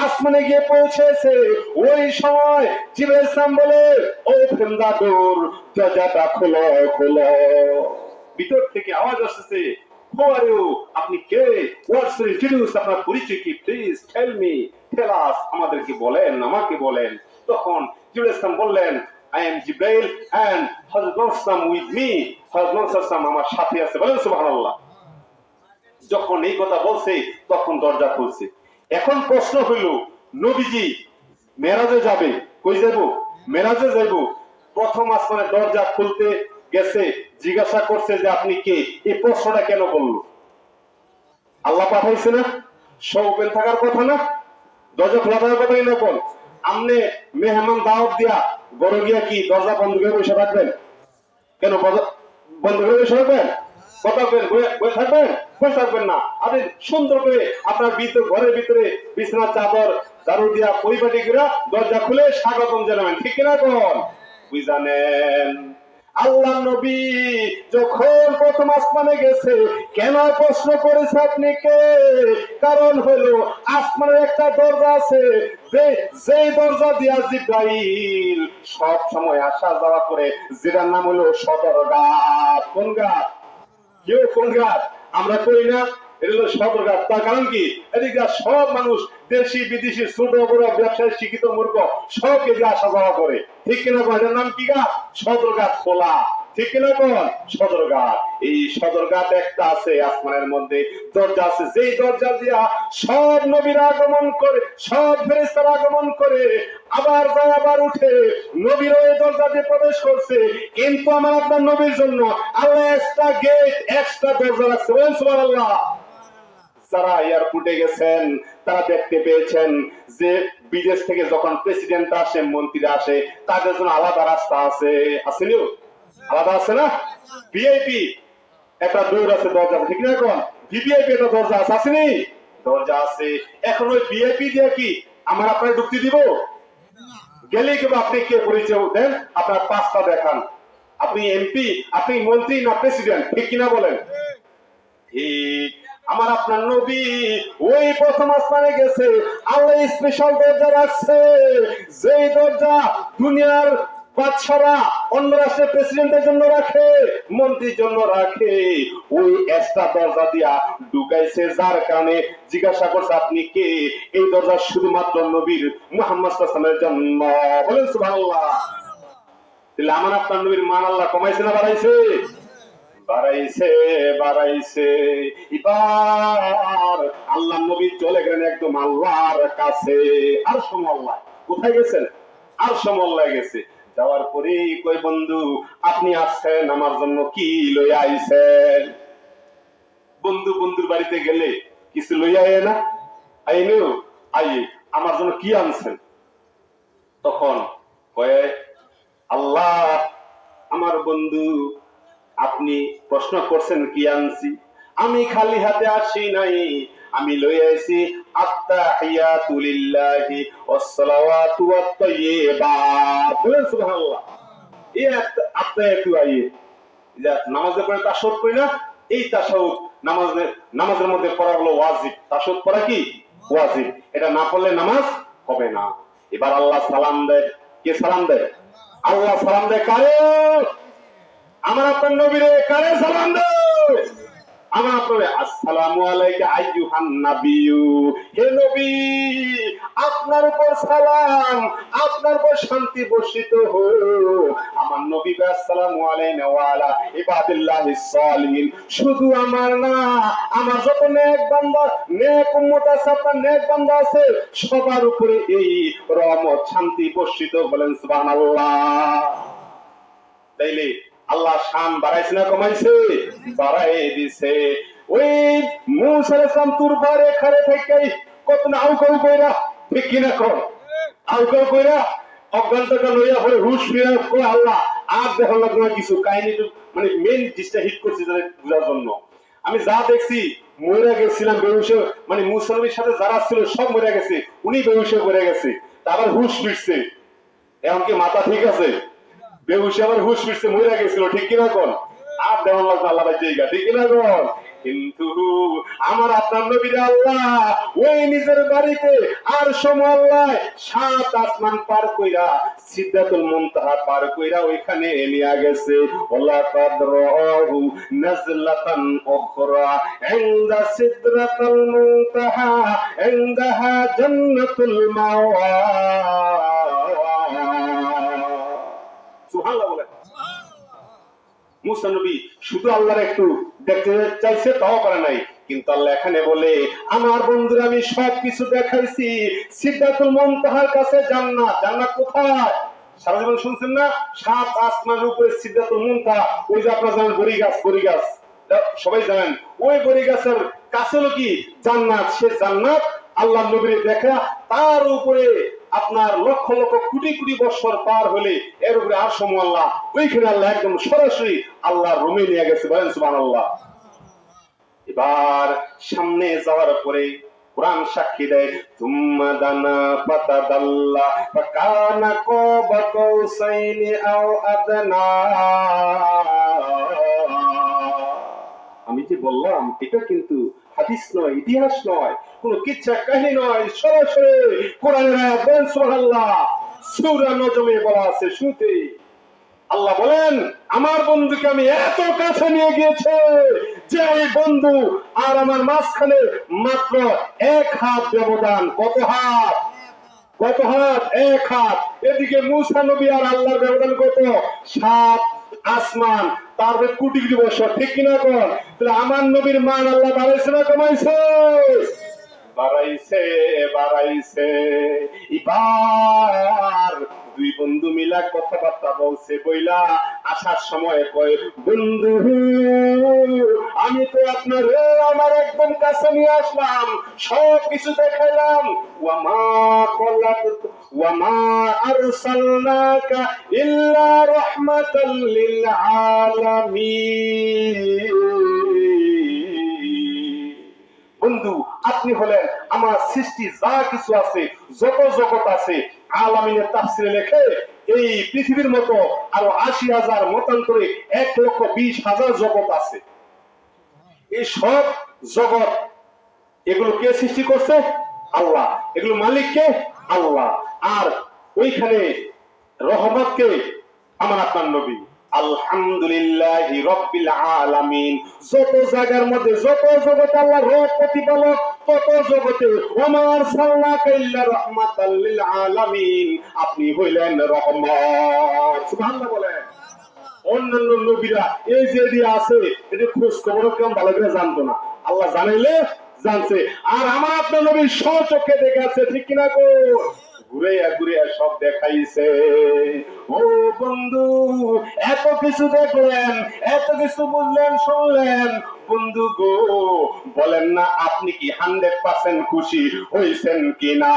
আসমানে গিয়ে পৌঁছেছে, ওই সময় জিবরাইল সালাম বলে, ও ফেরেশতাদের দরজাটা খোলো, খোলো। ভিতর থেকে আওয়াজ আসছে, হু আর ইউ, আপনি কে? হোয়াটস ইউর ইন্ট্রোডিউস, আপনার পরিচয় কি? প্লিজ টেল মি, টেল আস, আমাদেরকে বলেন, আমাকে বলেন। তখন জিবরাইল সালাম বললেন, I am Jibril and Hazrat Muhammad with me. Hazrat Muhammad আমার সাথে আছে। বলেন সুবহানাল্লাহ। যখন এই কথা বলছে তখন দরজা খুলছে। এখন প্রশ্ন হইল, নবীজি মেরাজে যাবে, কই যাব? মেরাজে যাইব। প্রথম আসমানের দরজা খুলতে গেছে, জিজ্ঞাসা করছে যে আপনি কে? এই প্রশ্নটা কেন বলল? আল্লাহ পাঠাইছে না? সব ওপেন থাকার কথা না? দরজা খোলা থাকার কথা না? কোন আমনে মেহমান দাওয়াত দিয়া বড় গিয়া কি দরজা বন্ধ করে বসে থাকবেন? কেন বন্ধ করে বসে থাকবেন? কথা বলবেন, বসে থাকবেন? বসে থাকবেন না। আপনি সুন্দর করে আপনার ঘরের ভিতরে বিছানা চাদর ঝাড়ু দিয়া পরিপাটি করে দরজা খুলে স্বাগতম জানাবেন, ঠিক কিনা কোন? বুঝ জানেন আল্লাহ নবী যখন প্রথম আসমানে গেছে, কেন প্রশ্ন করেছে আপনি কে? কারণ হলো আসমানের একটা দরজা আছে, যেই দরজা দিয়া জিবরাইল সব সময় আসা যাওয়া করে, যেটার নাম হলো সদরঘাট। কোন ঘাট? কেউ কোন ঘাট? আমরা করি না, এটা হলো সদরঘাট। তার কারণ কি? এদিকে সব মানুষ, দেশি বিদেশি, ছোট বড়, ব্যবসায়ী, শিক্ষিত মূর্খ, সব এদিকে আসা যাওয়া করে, ঠিক কিনা? এটার নাম কি ঘাট? সদরঘাট খোলা, ঠিক কিনা? কোন? সদরঘাট। এই সদরঘাট একটা আছে আসমানের মধ্যে, দরজা আছে, যেই দরজা দিয়া সব নবীরা আগমন করে, সব ফেরেশতারা আগমন করে, আবার যায় আবার উঠে। নবীরা এই দরজা দিয়ে প্রবেশ করছে, কিন্তু আমার আপনার নবীর জন্য আল্লাহ এক্সট্রা গেট, এক্সট্রা দরজা রাখছে। বলেন সুবহানাল্লাহ। যারা এয়ারপোর্টে গেছেন তারা দেখতে পেয়েছেন যে বিদেশ থেকে যখন প্রেসিডেন্ট আসে, মন্ত্রীরা আসে, তাদের জন্য আলাদা রাস্তা আছে। আসেনি? আলাদা আছে না? ভিআইপি একটা দৌড় আছে, দরজা, ঠিক না? এখন ভিভিআইপি একটা দরজা আছে, আসেনি? দরজা আছে। এখন ওই ভিআইপি দিয়ে কি আমার আপনার ঢুকতে দিব? গেলে কেবল আপনি কে পরিচয় দেন, আপনার পাঁচটা দেখান, আপনি এমপি, আপনি মন্ত্রী না প্রেসিডেন্ট, ঠিক কিনা বলেন? ঠিক। আমার আপনার নবী ওই প্রথম আসমানে গেছে, আল্লাহ স্পেশাল দরজা রাখছে, যেই দরজা দুনিয়ার বাদশারা অন্য রাষ্ট্রের প্রেসিডেন্টের জন্য রাখে, মন্ত্রীর জন্য রাখে, ওই এক্সট্রা দরজা দিয়া ঢুকাইছে। যার কারণে জিজ্ঞাসা করছে আপনি কে, এই দরজা শুধুমাত্র নবীর মুহাম্মদ সাল্লাল্লাহু আলাইহি ওয়াসাল্লামের জন্য। বলেন সুবহানাল্লাহ। তাহলে আমার আপনার নবীর মান আল্লাহ কমাইছে না বাড়াইছে? বাড়াইছে, বাড়াইছে। এবার আল্লাহ নবী চলে গেলেন একদম আল্লাহর কাছে। আর সমল্লাহ কোথায় গেছেন? আর সমল্লাহ গেছে। যাওয়ার পরেই কই বন্ধু আপনি আসছেন আমার জন্য কি লইয়া আইছেন? বন্ধু বন্ধুর বাড়িতে গেলে কিছু লইয়া আয় না, আইনো আই আমার জন্য কি আনছেন? তখন কয়ে আল্লাহ আমার বন্ধু আপনি প্রশ্ন করছেন কি আনছি, আমি খালি হাতে আসি নাই, আমি লইয়া আইছি আত্তাহিয়াতু লিল্লাহি ওয়াসসালাওয়াতু ওয়াত-তাইয়্যিবাত। বলেন সুবহানাল্লাহ। এই আত্তাহিয়াতু আইয়ে যা নামাজে পড়ে তাশাহুদ করি না, এই তাশাহুদ নামাজের মধ্যে পড়া হলো ওয়াজিব। তাশাহুদ পড়া কি ওয়াজিব, এটা না পড়লে নামাজ হবে না। এবার আল্লাহ সালাম দেয়। কে সালাম দেয়? আল্লাহ সালাম দেয় কারে? আমার আপনার নবীরে কারে সালাম দেয়? আমার আপনার আসসালামু আলাইকা আইয়ুহান নাবিয়্যু, হে নবী আপনার উপর সালাম, আপনার উপর শান্তি বর্ষিত হোক। আমার নবী আসসালামু আলাইনা ওয়া আলা ইবাদিল্লাহিস সালিহিন, শুধু আমার না, আমার যত নেক বান্দা নেক উম্মত আছে, আপনার নেক বান্দা আছে, সবার উপরে এই রহমত শান্তি বর্ষিত। বলেন সুবহানাল্লাহ। তাইলে আল্লাহ শান বাড়াইছে না কমাইছে? বাড়াই দিছে। ওই মূসা আলাইহিস সালাম তুর বারে খারে থেকে কত না আউকাউ কইরা, ঠিক কিনা কর, আউকাউ কইরা অজ্ঞানটা লইয়া হলে হুশ ফিরে কই আল্লাহ আর দেখো না কিছু কাহিনী, মানে মেইন জিনিসটা হিট করছি বুঝার জন্য। আমি যা দেখছি মরে গেছিলাম বেহুশ, মানে মূসা নবীর সাথে যারা ছিল সব মরে গেছে, উনি বেহুশ হয়ে গেছে, তারপর হুশ ফিরছে। এখন কি মাথা ঠিক আছে? বেহুশে আবার হুশ ফিরছে, মরে গেছিল, ঠিক কিনা কোন? আর দেওয়ান লাগবে আল্লাহ ভাই জায়গা, ঠিক কিনা কোন? কিন্তু আমার আপনার নবীর আল্লাহ ওই নিজের বাড়িতে আর সমল্লায় 7 আসমান পার কইরা সিদরাতুল মুনতাহা পার কইরা ওইখানে নিয়ে গেছে। ওয়ালাকাদ রাহু নাজলাতান উখরা ইনদা সিদরাতুল মুনতাহা ইনদাহা জান্নাতুল মাওয়া। সুবহানাল্লাহ বলে। মুসা নবী শুধু আল্লাহর একটু দেখতে চাইছে, তাও করে নাই, কিন্তু আল্লাহ এখানে বলে আমার বন্ধুরা আমি সবকিছু দেখাইছি, সিদরাতুল মুনতাহার কাছে জান্নাত। জান্নাত কোথায়? সারা জীবন শুনছেন না 7 আসমানের উপরে সিদরাতুল মুনতাহা, ওই যে আপনারা জানেন বড়ি গাছ, বড়ি গাছ সবাই জানেন, ওই বড়ি গাছের কাছে হলো কি জান্নাত। সে জান্নাত আল্লাহ নবীর দেখা, তার উপরে আপনার লক্ষ লক্ষ কোটি কোটি বছর পার হলে এর উপরে আর সময় আল্লাহ, ওইখানে আল্লাহ একদম সরাসরি আল্লাহ রুমে নিয়ে গেছে। বলেন সুবহানাল্লাহ। এবার সামনে যাওয়ার পরে কোরআন সাক্ষী দেয় তুম্মা দানা ফাতাদাল্লা ফাকানা কাবা কাউসাইনি আও আদনা। আমি যে বললাম এটা কিন্তু হাদিস নয়, ইতিহাস নয়, কোন কিচ্ছা কাহিনী নয়, সরাসরি কোরআনের আয়াত। বলেন সুবহানাল্লাহ। সূরা নজমে বলা আছে শুনতে আল্লাহ বলেন আমার বন্ধুকে আমি এত কাছে নিয়ে গিয়েছে যে এই বন্ধু আর আমার মাঝখানে মাত্র 1 হাত ব্যবধান। কত হাত? কত হাত? 1 হাত। এদিকে মূসা নবী আর আল্লাহর ব্যবধান কত? 7 আসমান, তারপরে কোটি কোটি বছর, ঠিক কিনা কোন? তাহলে আমার নবীর মান আল্লাহ বাড়াইছে না কমাইছে? বাড়াইছে, বাড়াইছে। এবার দুই বন্ধু মিলা কথাবার্তা বলছে, বইলা আসার সময় কয় বন্ধু আমি তো আপনার আমার একদম কাছে নিয়ে আসলাম, সব কিছু দেখাইলাম। ওয়ামা কলাত ওয়ামা আরসালনাকা ইল্লা রাহমাতাল লিল আলামিন। বন্ধু আপনি হলেন আমার সৃষ্টি, যা কিছু আছে যত জগৎ আছে, আলামিনের তাফসিরে লেখে এই পৃথিবীর মতো আরো 80,000 মতান্তরে 1,20,000 জগৎ আছে। এই সব জগৎ, এগুলো কে সৃষ্টি করছে? আল্লাহ। এগুলো মালিক কে? আল্লাহ। আর ওইখানে রহমত কে? আমার আপনার নবী। আলহামদুলিল্লাহি রাব্বিল আলামিন। যত জায়গার মধ্যে, যত জগতে আল্লাহ রব প্রতিপালক, তত জগতে ওমা আরসালনাকা ইল্লা রাহমাতাল লিল আলামিন, আপনি হইলেন রহমত। সুবহানাল্লাহ বলেন। অন্যান্য নবীরা এই যে এরিয়া আছে, এটা খোঁজ খবর কেমন ভালো করে জানতো না, আল্লাহ জানাইলে জানছে। আর আমার আপনার নবী স্বচক্ষে দেখে আছে, ঠিক কিনা গো? ঘুরে ঘুরে সব দেখাইছে। ও বন্ধু, এত কিছু দেখলেন, এত কিছু বুঝলেন, শুনলেন, বন্ধু গো, বলেন না আপনি কি 100% খুশি হইছেন কিনা?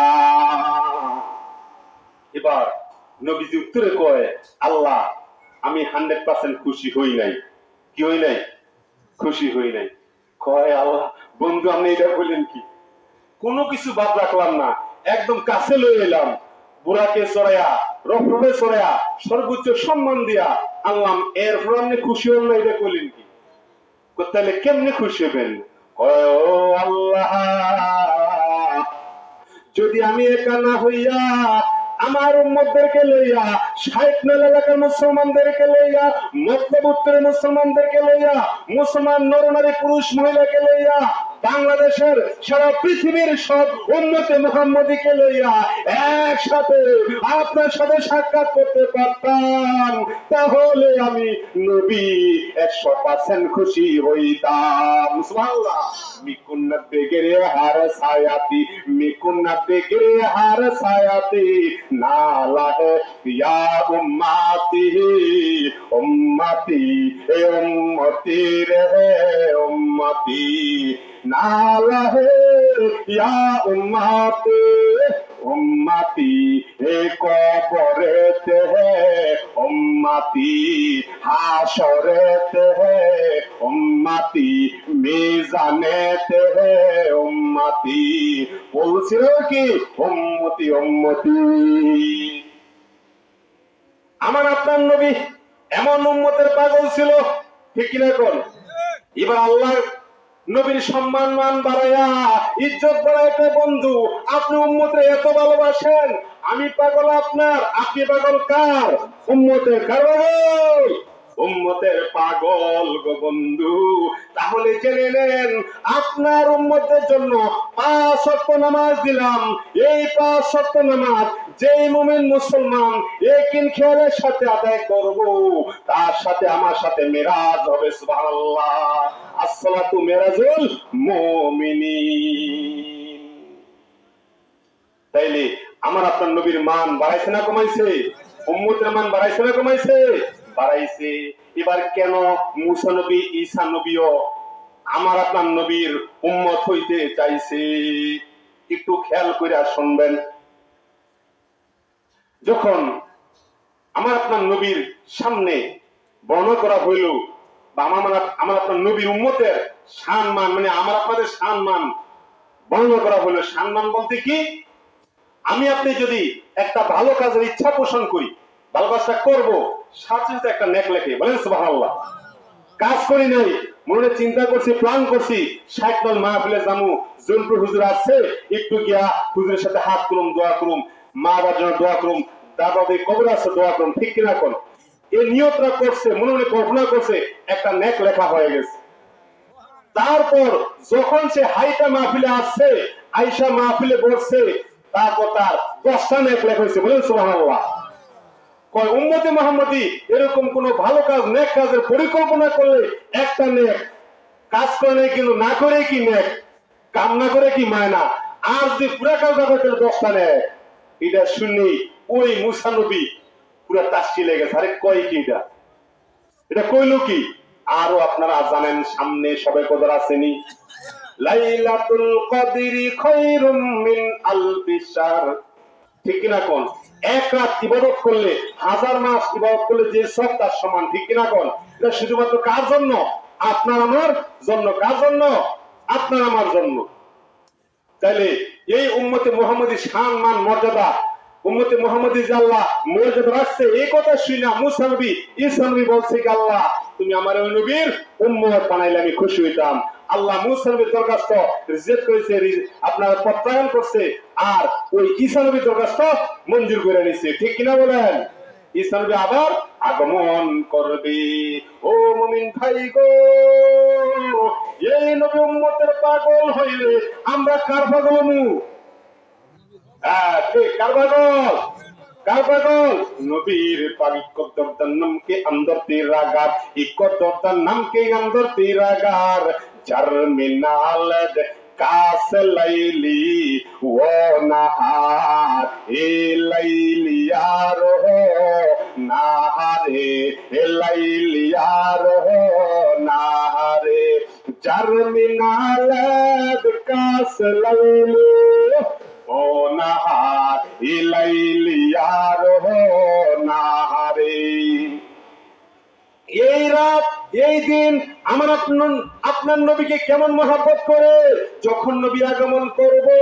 এবার নবীজি উত্তরে কয়, আল্লাহ আমি 100% খুশি হই নাই। কি হই নাই? খুশি হই নাই। কয় আল্লাহ, বন্ধু আপনি এটা বললেন কি? কোনো কিছু বাদ রাখলাম না, একদম কাছে লয়ে এলাম, বুড়াকে চড়াইয়া, রফরফে চড়াইয়া, সর্বোচ্চ সম্মান দিয়া আনলাম, এরপর আপনি খুশি হন না, এটা কইলেন কি? তাহলে কেমনে খুশি হবেন? কয় ও আল্লাহ, যদি আমি একা না হইয়া আমার উম্মতদেরকে লইয়া, 60 মাইল এলাকার মুসলমানদেরকে লইয়া, মতলব উত্তরের মুসলমানদেরকে লইয়া, মুসলমান নরনারী পুরুষ মহিলাকে লইয়া, বাংলাদেশের সারা পৃথিবীর সব উম্মতে মুহাম্মদীকে লইয়া একসাথে আপনার সাথে সাক্ষাৎ করতে পারতাম, তাহলে আমি নবী 100% খুশি হইতাম। সুবহানাল্লাহ। মিকুন্না বেগেরে হার সায়াতি, মিকুন্না বেগেরে হার সায়াতি, নালা হে ইয়া উম্মতি, উম্মতি এ উম্মতি রে উম্মতি, নালা হে ইয়া উম্মতি, উম্মতি এ কবরেতে হে উম্মতি, হাশরেতে হে উম্মতি, মিজানেতে হে উম্মতি। বলছিল কি উম্মতি উম্মতি। আমার আপনার নবী এমন উম্মতের পাগল ছিল, ঠিক কিনা কোন? এবার আল্লাহ নবীর সম্মান মান বাড়াইয়া, ইজ্জত বাড়াইতে, বন্ধু আপনি উম্মতের এত ভালোবাসেন, আমি পাগল আপনার, আপনি পাগল কার? উম্মতের। কার পাগল? উম্মতের পাগল গো বন্ধু। তাহলে জেনে নেন, আপনার উম্মতের জন্য 5 ওয়াক্ত নামাজ দিলাম। এই 5 ওয়াক্ত নামাজ যেই মুমিন মুসলমান একিন খেয়ালের সাথে আদায় করব, তার সাথে আমার সাথে মেরাজ হবে। সুবহানাল্লাহ। আসসালাতু মেরাজুল মুমিনিন। তাইলে আমার আপনার নবীর মান বাড়াইছে না কমাইছে? উম্মতের মান বাড়াইছে না কমাইছে? বাড়াইছে। এবার কেন মুসা নবী, ঈসা নবীও আমার আপনার নবীর উম্মত হইতে চাইছে? একটু খেয়াল করে শুনবেন। যখন আমার আপনার নবীর সামনে বর্ণনা করা হইল, বা আমার আপনার নবীর উম্মতের সম্মান, মানে আমার আপনাদের সম্মান বর্ণনা করা হইল। সম্মান বলতে কি? আমি আপনি যদি একটা ভালো কাজের ইচ্ছা পোষণ করি, ভালো কাজটা করবো, সাথে সাথে একটা নেক লেখে, বলেন সুবহানাল্লাহ। কাজ করি নাই, মনে চিন্তা করছি, প্ল্যান করছি, 60 মাইল মাহফিলে যামু, জনপুর হুজুর আছে, একটু গিয়া হুজুরের সাথে হাত করুম, দোয়া করুম, মা বাবার জন্য দোয়া করুম, দাদাদের কবর আছে দোয়া করুম, ঠিক কিনা কোন? এই নিয়তটা করছে, মনে মনে কল্পনা করছে, একটা নেক লেখা হয়ে গেছে। তারপর যখন সে হাইটা মাহফিলে আসছে, আইসা মাহফিলে বসছে, তারপর তার 10টা নেক লেখা হয়েছে। বলেন সুবহানাল্লাহ। কয় উম্মতে মুহাম্মদী এরকম কোন ভালো কাজ, নেক কাজের পরিকল্পনা করলে একটা নেক, কাজ করে নাই কিন্তু না করে কি নেক, কাম না করে কি মায়না, আর যদি পুরা কাজ না করে 10টা নেক। এটা শুনি ওই মুসা নবী পুরা তাস্কি লেগেছে, আরে কয় কি এটা? এটা কইলো কি? আরো আপনারা জানেন, সামনে সবে কদর আসেনি, লাইলাতুল কদরি খায়রুম মিন আলফি শাহর, ঠিক কিনা কোন? এক রাত ইবাদত করলে 1000 মাস ইবাদত করলে যে সব তার সমান, ঠিক কিনা কোন? এটা শুধুমাত্র কার জন্য? আপনার আমার জন্য। কার জন্য? আপনার আমার জন্য। তাইলে এই উম্মতে মুহাম্মদী সম্মান মর্যাদা উম্মতে মুহাম্মদী যে আল্লাহ মর্যাদা রাখছে এই কথা শুনে মুসা নবী ঈসা নবী বলছে কি আল্লাহ তুমি আমার ওই নবীর উম্মত বানাইলে আমি খুশি হইতাম। আল্লাহ মুসা নবীর দরখাস্ত রিজেক্ট করেছে, আপনার প্রত্যাখ্যান করছে, আর ওই ঈসা নবীর দরখাস্ত মঞ্জুর করে নিছে। ঠিক কিনা বলেন? ঈসা নবী আবার আগমন করবে। ও মুমিন ভাই গো, এই নবী উম্মতের পাগল হইলে আমরা কার পাগল হমু? কার পাগল? কার পাগল? নবীর পাগল কদ্দর নাম কে अंदर तेरा गार इकद्दর नाम के अंदर तेरा गार जर्मिनाल कास लैली वो नहार ए लैलियार हो नहारे ए लैलियार हो नहारे जर्मिनाल कास लैली ও নাহার ইলাইলিয়ার হো নাহারে। এই রাত এই দিন আমার আপনার নবীকে কেমন মহব্বত করে, যখন নবী আগমন করবে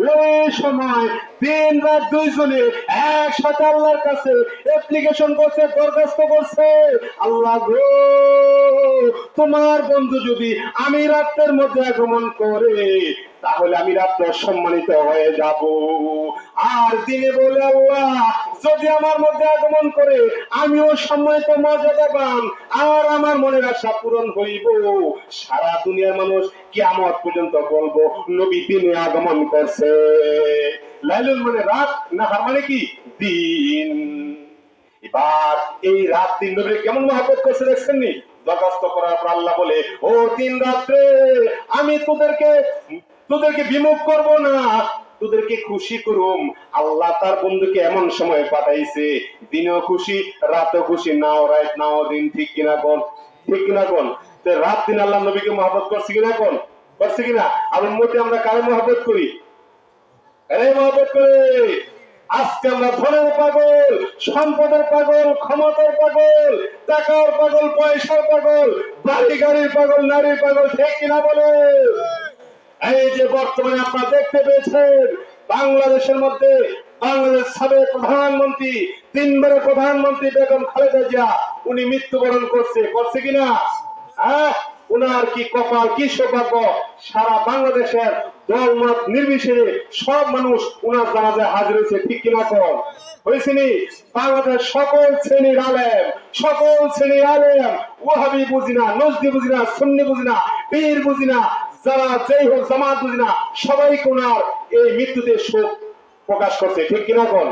ওই সময় দিন রাত দুইজনে একসাথে আল্লাহর কাছে অ্যাপ্লিকেশন করছে, দরখাস্ত করছে, আল্লাহ গো তোমার বন্ধু যদি আমি রাতের মধ্যে আগমন করে তাহলে আমি রাত্রে সম্মানিত হয়ে যাব। আর দিনে বলে আল্লাহ যদি আমার মধ্যে আগমন করে আমিও সম্মানিত মর্যাদাবান, আর আমার মনের আশা পূরণ হইব। সারা দুনিয়ার মানুষ কিয়ামত পর্যন্ত বলবো নবী দিনে আগমন করছে। লাইলুল মানে রাত, নাহার মানে কি দিন। এবার এই রাত দিন নবী কেমন মহব্বত করছে দেখছেন নি? দরখাস্ত করার পর আল্লাহ বলে ও দিন রাত্রে আমি তোদেরকে বিমুখ করব না, তোদেরকে খুশি করুম। আল্লাহ তার বন্ধুকে এমন সময় পাঠাইছে দিনেও খুশি রাতেও খুশি, নাও রাত নাও দিন। ঠিক কিনা কোন? ঠিক কিনা কোন? রাত দিন আল্লাহ নবীকে মহব্বত করছে কিনা কোন? করছে কিনা? আর উম্মতে আমরা কারে মহব্বত করি? আরে মহব্বত করে। আজকে আমরা ধনের পাগল, সম্পদের পাগল, ক্ষমতার পাগল, টাকার পাগল, পয়সার পাগল, বাড়ি গাড়ির পাগল, নারীর পাগল। ঠিক কিনা বলে? এই যে বর্তমানে আপনারা দেখতে পেয়েছেন বাংলাদেশের মধ্যে বাংলাদেশ সাবেক প্রধানমন্ত্রী, তিনবারের প্রধানমন্ত্রী বেগম খালেদা জিয়া উনি মৃত্যুবরণ করছে কিনা? উনার কি কপাল, কি সৌভাগ্য! সারা বাংলাদেশের দলমত নির্বিশেষে সব মানুষ উনার জানাজায় হাজির হয়েছে। ঠিক কিনা কর? হয়েছে নি? বাংলাদেশ সকল শ্রেণীর আলেম, ওয়াহাবি বুঝি না, নজদি বুঝি না, সুন্নি বুঝি না, পীর বুঝি না, যারা যেই হোক জামাত বুঝি না, সবাই ওনার এই মৃত্যুতে শোক প্রকাশ করছে। ঠিক কিনা কর?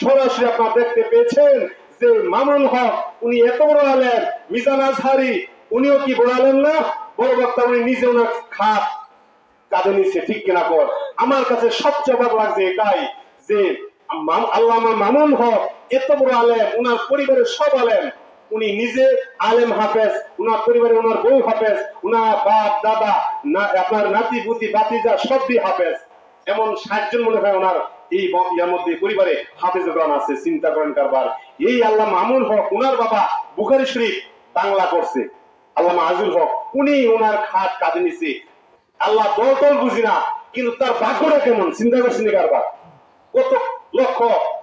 সরাসরি আপনারা দেখতে পেয়েছেন যে মামুনুল হক উনি এত বড় আলেম, মিজান আজহারি উনিও কি বড় আলেম না? বড় বক্তা, উনি নিজে ওনার খাট কাঁধে নিচ্ছে। ঠিক কিনা কর? আমার কাছে সবচেয়ে ভালো লাগছে এটাই যে আল্লামা মামুনুল হক এত বড় আলেম, উনার পরিবারের সব আলেম, উনি নিজে আলেম হাফেজ, উনার পরিবারে উনার বউ হাফেজ, উনার বাপ দাদা আপনার নাতি পুতি বাতিজা সবই হাফেজ। এমন 60 জন মনে হয় ওনার এই ইয়ার মধ্যে পরিবারে হাফেজ কোরআন আছে। চিন্তা করেন কারবার। এই আল্লাহ মামুনুল হক উনার বাবা বুখারী শরীফ বাংলা করছে। আল্লামা আজিজুল হক উনি ওনার খাট কাঁধে নিছে। আল্লাহ দল বুঝি না, কিন্তু তার ভাগ্যটা কেমন চিন্তা করছেন কারবার? কত লক্ষ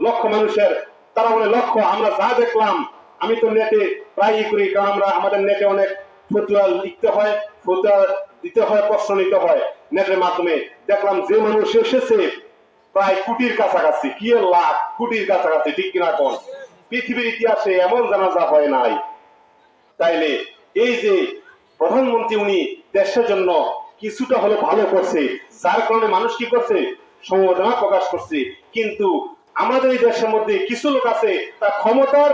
লক্ষ মানুষের, তারা বলে লক্ষ, আমরা যা দেখলাম, আমি তো নেটে প্রায়ই করি, কারণ আমরা আমাদের নেটে অনেক ফতুয়া লিখতে হয়, ফতুয়া দিতে হয়, প্রশ্ন নিতে হয় নেটের মাধ্যমে। দেখলাম যে মানুষ এসেছে প্রায় কোটির কাছাকাছি, কি লাখ কোটির কাছাকাছি। ঠিক কিনা কোন? পৃথিবীর ইতিহাসে এমন জানাজা হয় নাই। তাইলে এই যে প্রধানমন্ত্রী উনি দেশের জন্য কিছুটা হলে ভালো করছে, যার কারণে মানুষ কি করছে? সমবেদনা প্রকাশ করছে। কিন্তু আমাদের এই দেশের মধ্যে কিছু লোক আছে তার ক্ষমতার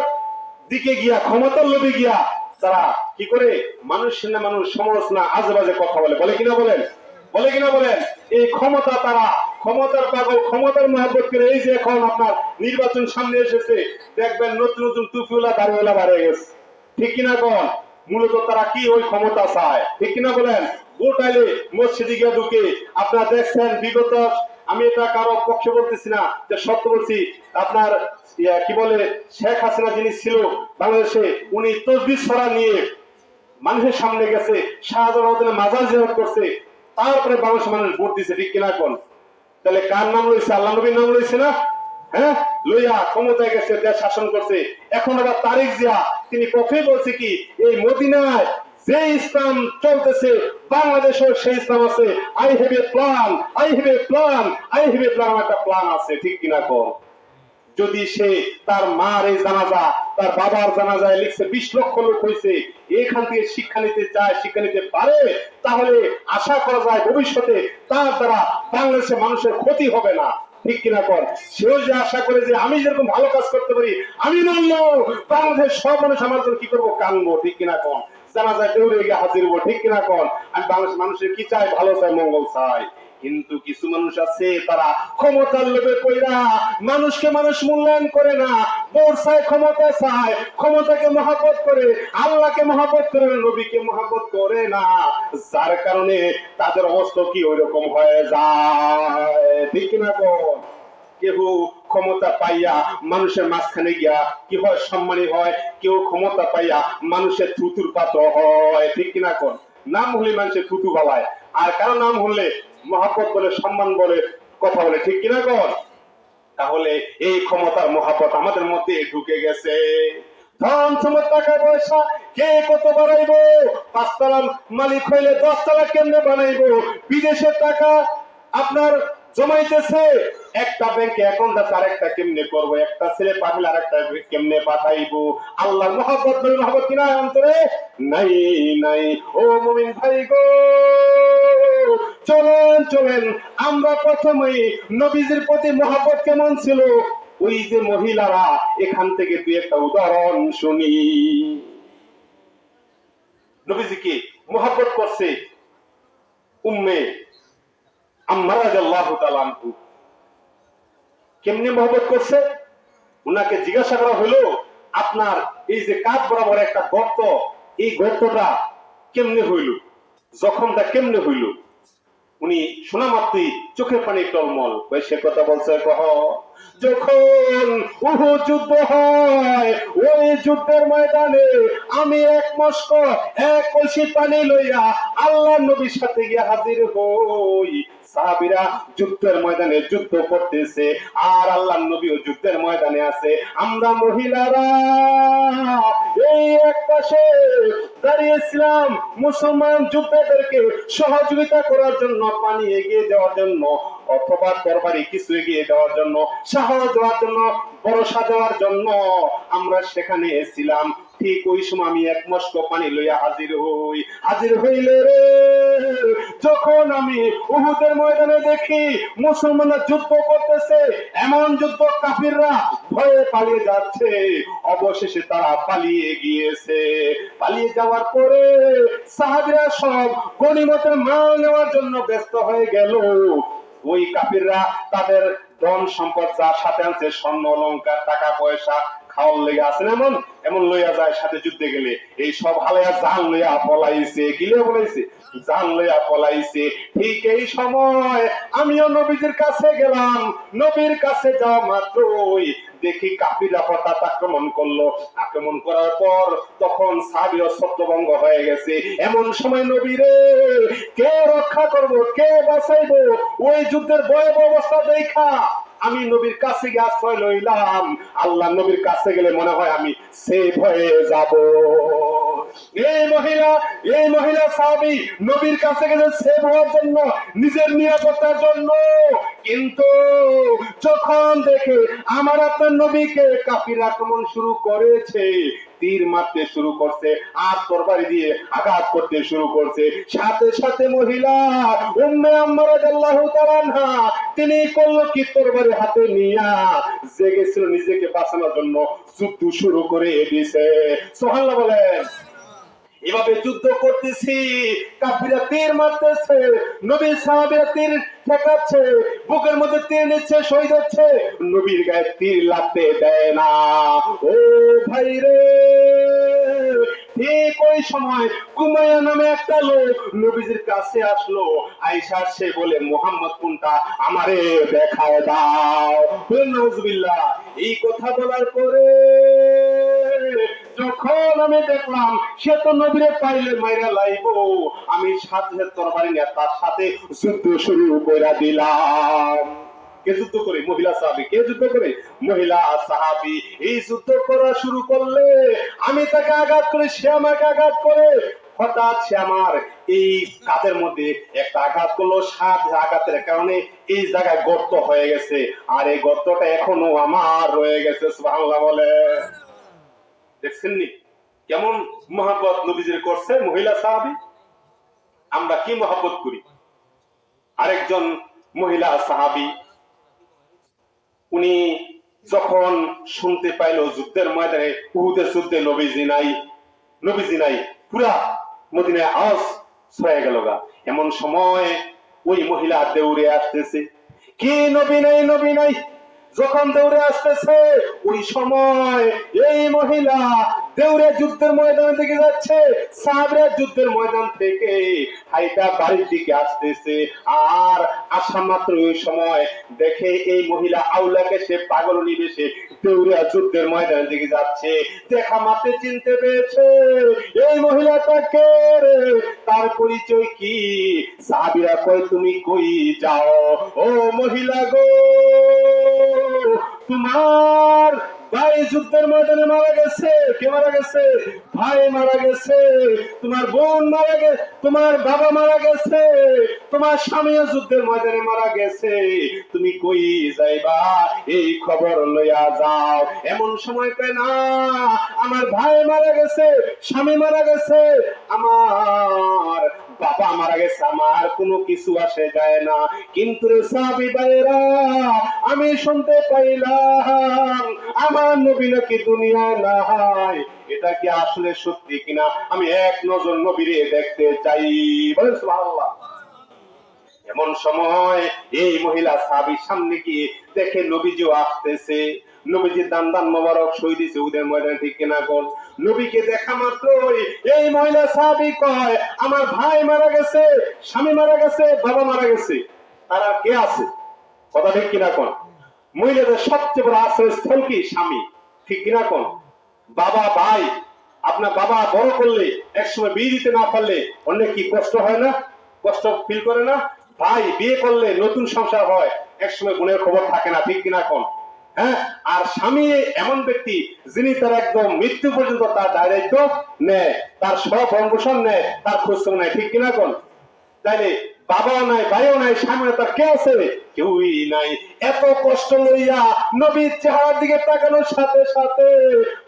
দিকে গিয়া, ক্ষমতার লোভে গিয়া তারা কি করে মানুষের না মানুষ সমালোচনা আজেবাজে কথা বলে কিনা বলেন? বলে কিনা বলেন? এই ক্ষমতা, তারা ক্ষমতার পাগল, ক্ষমতার মহব্বত করে। এই যে এখন আপনার নির্বাচন সামনে এসেছে, দেখবেন নতুন নতুন টুপিওয়ালা দাড়িওয়ালা বাড়ে গেছে। ঠিক কিনা কোন? মূলত তারা কি ওই ক্ষমতা চায়। ঠিক কিনা বলেন? গোটাইলে মসজিদে গিয়ে ঢুকে আপনারা দেখছেন বিগত, আমি এটা কারো পক্ষে বলতেছি না, যে সত্য বলছি, আপনার কি বলে শেখ হাসিনা যিনি ছিল বাংলাদেশে, উনি তসবিহ ছড়া নিয়ে মানুষের সামনে গেছে, শাহজালাল মাজার জিয়ারত করছে, তারপরে বাংলাদেশের মানুষ ভোট দিছে। ঠিক কিনা কোন? তাহলে কার নাম লইছে? আল্লাহ নবীর নাম লইছে না? হ্যাঁ, লইয়া ক্ষমতায় গেছে, দেশ শাসন করছে। এখন আবার তারেক জিয়া তিনি কথাই বলছে কি, এই মদিনায় যে ইসলাম চলতেছে বাংলাদেশেও সেই ইসলাম আছে। I have a plan, I have a plan, I have a plan, একটা প্ল্যান আছে, ঠিক কিনা কর? যদি সে তার মার এই জানাজা, তার বাবার জানাজায় লিখছে 20 লক্ষ লোক হয়েছে, এখান থেকে শিক্ষা নিতে চায়, শিক্ষা নিতে পারে, তাহলে আশা করা যায় ভবিষ্যতে তার দ্বারা বাংলাদেশের মানুষের ক্ষতি হবে না, ঠিক কিনা কর? সেও যে আশা করে যে আমি যেরকম ভালো কাজ করতে পারি, আমি মানলো বাংলাদেশ সব মানুষ আমার জন্য কি করবো, কানবো, ঠিক কিনা কর? জানাজায় দৌড়ে গিয়ে হাজির হবো, ঠিক কিনা কর? আমি বাংলাদেশ মানুষের কি চাই? ভালো চাই, মঙ্গল চাই। কিন্তু কিছু মানুষ আছে তারা ক্ষমতার লোভে পইরা মানুষকে মানুষ মূল্যায়ন করে না, বোর চায়, ক্ষমতা চায়, ক্ষমতাকে মহাব্বত করে, আল্লাহকে মহাব্বত করে, নবীকে মহাব্বত করে না, যার কারণে তাদের অবস্থা কি ওইরকম হয়ে যায়, ঠিক না? কেউ ক্ষমতা পাইয়া মানুষের মাঝখানে গিয়া কি হয়, সম্মানী হয়। কেউ ক্ষমতা পাইয়া মানুষের থুতুর পাত্র হয়, ঠিক কিনা কোন? নাম হলে মানুষের থুতু বালায়, আর কারো নাম হলে মহাব্বত বলে, সম্মান বলে, কথা বলে, ঠিক কিনা কর? তাহলে এই ক্ষমতার মহাব্বত আমাদের মধ্যে ঢুকে গেছে। ধন সম্পদ, টাকা পয়সা কে কত বাড়াইবো, 5 তলার মালিক হইলে 10 তলা কেমনে বানাইবো, বিদেশের টাকা আপনার জমাইতেছে, একটা ব্যাংকে অ্যাকাউন্ট আছে, আরেকটা কেমনে করবো, একটা ছেলে পাঠালে আরেকটা কেমনে পাঠাইবো। আল্লাহর মহব্বত বলে মহব্বত কিনা অন্তরে নাই নাই। ও মুমিন ভাই গো, চলেন চলেন, আমরা প্রথমেই নবীজির প্রতি মহব্বত কেমন ছিল, ওই যে মহিলারা, এখান থেকে দুই একটা উদাহরণ শুনি। নবীজিকে মহব্বত করছে উম্মে আম্মার রাদিয়াল্লাহু তাআলা আনহু। কেমনে মহব্বত করছে? উনাকে জিজ্ঞাসা করা হলো, আপনার এই যে কাঁধ বরাবর একটা গর্ত, এই গর্তটা কেমনে হইল, জখমটা কেমনে হইল? উনি শোনা মাত্রই চোখের পানি টলমল। সে কথা বলছে, কহ যখন উহুদ যুদ্ধ হয়, ওই যুদ্ধের ময়দানে আমি এক মস্ক এক কলসি পানি লইয়া আল্লাহর নবীর সাথে গিয়ে হাজির হই। সাহাবীরা যুদ্ধের ময়দানে যুদ্ধ করতেছে, আর আল্লাহর নবীও যুদ্ধের ময়দানে আছে। আমরা মহিলারা এই এক পাশে দাঁড়িয়েছিলাম মুসলমান যোদ্ধাদেরকে সহযোগিতা করার জন্য, পানি এগিয়ে দেওয়ার জন্য, অথবা তরবারি কিছু এগিয়ে দেওয়ার জন্য, সাহস দেওয়ার জন্য, ভরসা দেওয়ার জন্য আমরা সেখানে এসেছিলাম। ঠিক ওই সময় আমি এক মস্ক পানি লইয়া হাজির হই। হাজির হইলে রে, যখন আমি উহুদের ময়দানে দেখি মুসলমানরা যুদ্ধ করতেছে, এমন যুদ্ধ কাফিররা ভয়ে পালিয়ে যাচ্ছে, অবশেষে তারা পালিয়ে গিয়েছে। পালিয়ে যাওয়ার পরে সাহাবীরা সব গনিমতের মাল নেওয়ার জন্য ব্যস্ত হয়ে গেল। ওই কাফিররা তাদের ধন সম্পদ যা সাথে আনছে, স্বর্ণ অলংকার, টাকা পয়সা, খাওয়ার লেগে আছেন, এমন এমন লইয়া যায় সাথে যুদ্ধে গেলে। এই সব হালাইয়া জান লইয়া পলাইছে, গিলে বলাইছে, জান লইয়া পলাইছে। ঠিক এই সময় আমিও নবীজির কাছে গেলাম। নবীর কাছে যাওয়া মাত্রই দেখি কাফিররা হঠাৎ আক্রমণ করলো। আক্রমণ করার পর তখন সাহাবীরা ছত্রভঙ্গ হয়ে গেছে। এমন সময় নবীরে কে রক্ষা করব, কে বাঁচাইবো, ওই যুদ্ধের ভয়াবহ অবস্থা দেখা আমি নবীর কাছে গিয়ে আশ্রয় লইলাম। আল্লাহ নবীর কাছে গেলে মনে হয় আমি সেভ হয়ে যাব। এই মহিলা সাহাবী নবীর কাছে গেছে সেভ হওয়ার জন্য, নিজের নিরাপত্তার জন্য। কিন্তু যখন দেখে আমার আপনার নবীকে কাফির আক্রমণ শুরু করেছে, তীর মারতে শুরু করছে, আর তরবারি দিয়ে আঘাত করতে শুরু করছে, সাথে সাথে মহিলা উম্মে আম্মার রাদিয়াল্লাহু তাআলা আনহা তিনি করলো কি, তরবারি হাতে নিয়া জেগেছিল নিজেকে বাঁচানোর জন্য, যুদ্ধ শুরু করে দিয়েছে। সুবহানাল্লাহ বলেন। এভাবে যুদ্ধ করতেছি, কাফিররা তীর মারতেছে, নবীর সাহাবীরা তীর ঠেকাচ্ছে, বুকের মধ্যে তীর নিচ্ছে, শহীদ হচ্ছে, নবীর গায়ে তীর লাগতে দেয় না। ও ভাই রে, ঠিক ওই সময় কুমাইয়া নামে একটা লোক নবীজির কাছে আসলো। আয়েশা সে বলে, মুহাম্মদ কোনটা, আমারে দেখায় দাও। নাউজুবিল্লাহ। এই কথা বলার পরে যখন আমি দেখলাম সে তো নবীরে পাইলে মাইরা লাইব, আমি সাথে তরবারি নিয়ে তার সাথে যুদ্ধ শুরু করে দিলাম। কে যুদ্ধ করে? মহিলা সাহাবী। কে যুদ্ধ করে? মহিলা সাহাবী। এই যুদ্ধ করা শুরু করলে আমি তাকে আঘাত করে, সে আমাকে আঘাত করে। হঠাৎ সে আমার এই কাঁধের মধ্যে একটা আঘাত করলো, সাথে আঘাতের কারণে এই জায়গায় গর্ত হয়ে গেছে, আর এই গর্তটা এখনো আমার রয়ে গেছে। সুবহানাল্লাহ বলে। দেখছেন নি কেমন মহব্বত নবীজির করছে মহিলা সাহাবী? আমরা কি মহব্বত করি? আরেকজন মহিলা সাহাবী, উনি যখন শুনতে পাইল যুদ্ধের ময়দানে, উহুদের যুদ্ধে নবীজি নাই, পুরা মদিনায় আওয়াজ ছড়িয়ে গেল গা। এমন সময় ওই মহিলা দৌড়ে আসতেছে, কি নবী নাই। যখন দৌড়ে আসতেছে ওই সময় এই মহিলা দৌড়ে যুদ্ধের ময়দান থেকে যাচ্ছে, সাহাবীরা যুদ্ধের ময়দান থেকে হাইটা বাড়ির দিকে আসতেছে। আর আসা মাত্র ওই সময় দেখে এই মহিলা আউলাকে সে পাগল নিবেশে দৌড়ে যুদ্ধের ময়দান দিকে যাচ্ছে। দেখা মাত্র চিনতে পেরেছে এই মহিলাটাকে, তার পরিচয় কি? সাহাবীরা কয়, তুমি কই যাও ও মহিলা গো, তোমার ভাই যুদ্ধের ময়দানে মারা গেছে। কে মারা গেছে? ভাই মারা গেছে, তোমার বোন মারা গেছে, তোমার বাবা মারা গেছে, তোমার স্বামীও যুদ্ধের ময়দানে মারা গেছে, তুমি কই যাইবা এই খবর লইয়া যাও। এমন সময় কয়, না আমার ভাই মারা গেছে, স্বামী মারা গেছে, আমার বাবা মারা গেছে, আমার কোনো কিছু আসে যায় না, কিন্তু রে সাহাবী ভাইরা আমি শুনতে পাইলাম আমার নবী নাকি দুনিয়ায় নাই। এটা কি আসলে সত্যি কিনা আমি এক নজর নবীরে দেখতে চাই। বলেন সুবহানাল্লাহ। এমন সময় এই মহিলা সাহাবীর সামনে গিয়ে দেখে নবীজিও আসতেছে। নবীজির দান মোবারক শহীদ দিয়েছে উহুদের ময়দানে, ঠিক কিনা কোন? নবীকে দেখা মাত্রই এই মহিলা সাহাবী কয়, আমার ভাই মারা গেছে, স্বামী মারা গেছে, বাবা মারা গেছে, তারা কে আছে? কথা ঠিক কিনা কোন? মহিলাদের সবচেয়ে বড় আশ্রয়স্থল কি? স্বামী, ঠিক কিনা কোন? বাবা ভাই, আপনার বাবা বড় করলে একসময় বিয়ে দিতে না পারলে অনেক কি কষ্ট হয় না? কষ্ট ফিল করে না? ভাই বিয়ে করলে নতুন সংসার হয়, একসময় বোনের খবর থাকে না, ঠিক কিনা কোন? হ্যাঁ। আর স্বামী এমন ব্যক্তি যিনি তার একদম মৃত্যু পর্যন্ত তার দায়িত্ব নেয়, তার সব অঙ্গসন নেয়, তার খোঁজ নেয়, ঠিক কিনা কোন? তাইলে বাবাও নাই, ভাইও নাই, সামনে তার কে আছে? কেউই নাই। এত কষ্ট লইয়া নবীর চেহারার দিকে তাকানোর সাথে সাথে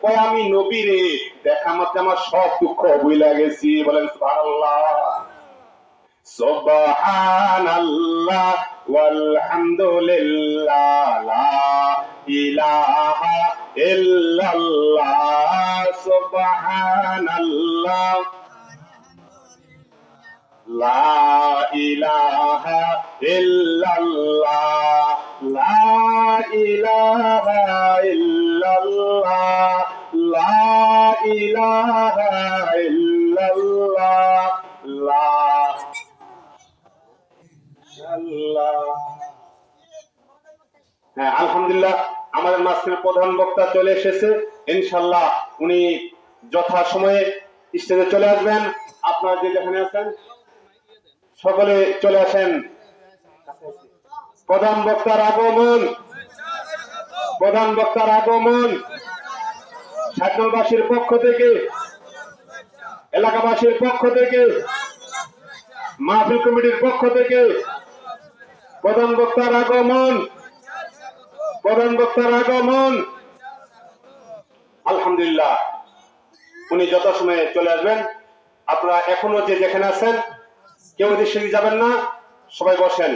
কয়, আমি নবীরে দেখা মাত্র আমার সব দুঃখ ভুইলা গেছি। বলেন সুবহানাল্লাহ। সুবহানাল্লাহ ওয়ালহামদুলিল্লাহ লা ইলাহা ইল্লাল্লাহ সুবহানাল্লাহ লা ইলাহা ইল্লাল্লাহ লা ইলাহা ইল্লাল্লাহ লা ইলাহা ইল্লাল্লাহ লা ইল্লাল্লাহ। হ্যাঁ, আলহামদুলিল্লাহ আমাদের মাঝখানে প্রধান বক্তা চলে এসেছে। ইনশাআল্লাহ উনি যথাসময়ে স্টেজে চলে আসবেন। আপনারা যে যেখানে আছেন সকলে চলে আসেন। প্রধান বক্তার আগমন, প্রধান বক্তার আগমন সাতনবাসীর পক্ষ থেকে, এলাকাবাসীর পক্ষ থেকে, মাহফিল কমিটির পক্ষ থেকে প্রধান বক্তার আগমন, প্রধান বক্তার আগমন। আলহামদুলিল্লাহ উনি যথাসময়ে চলে আসবেন। আপনারা এখনো যে যেখানে আছেন কেউ ওদের সঙ্গে যাবেন না, সবাই বসেন।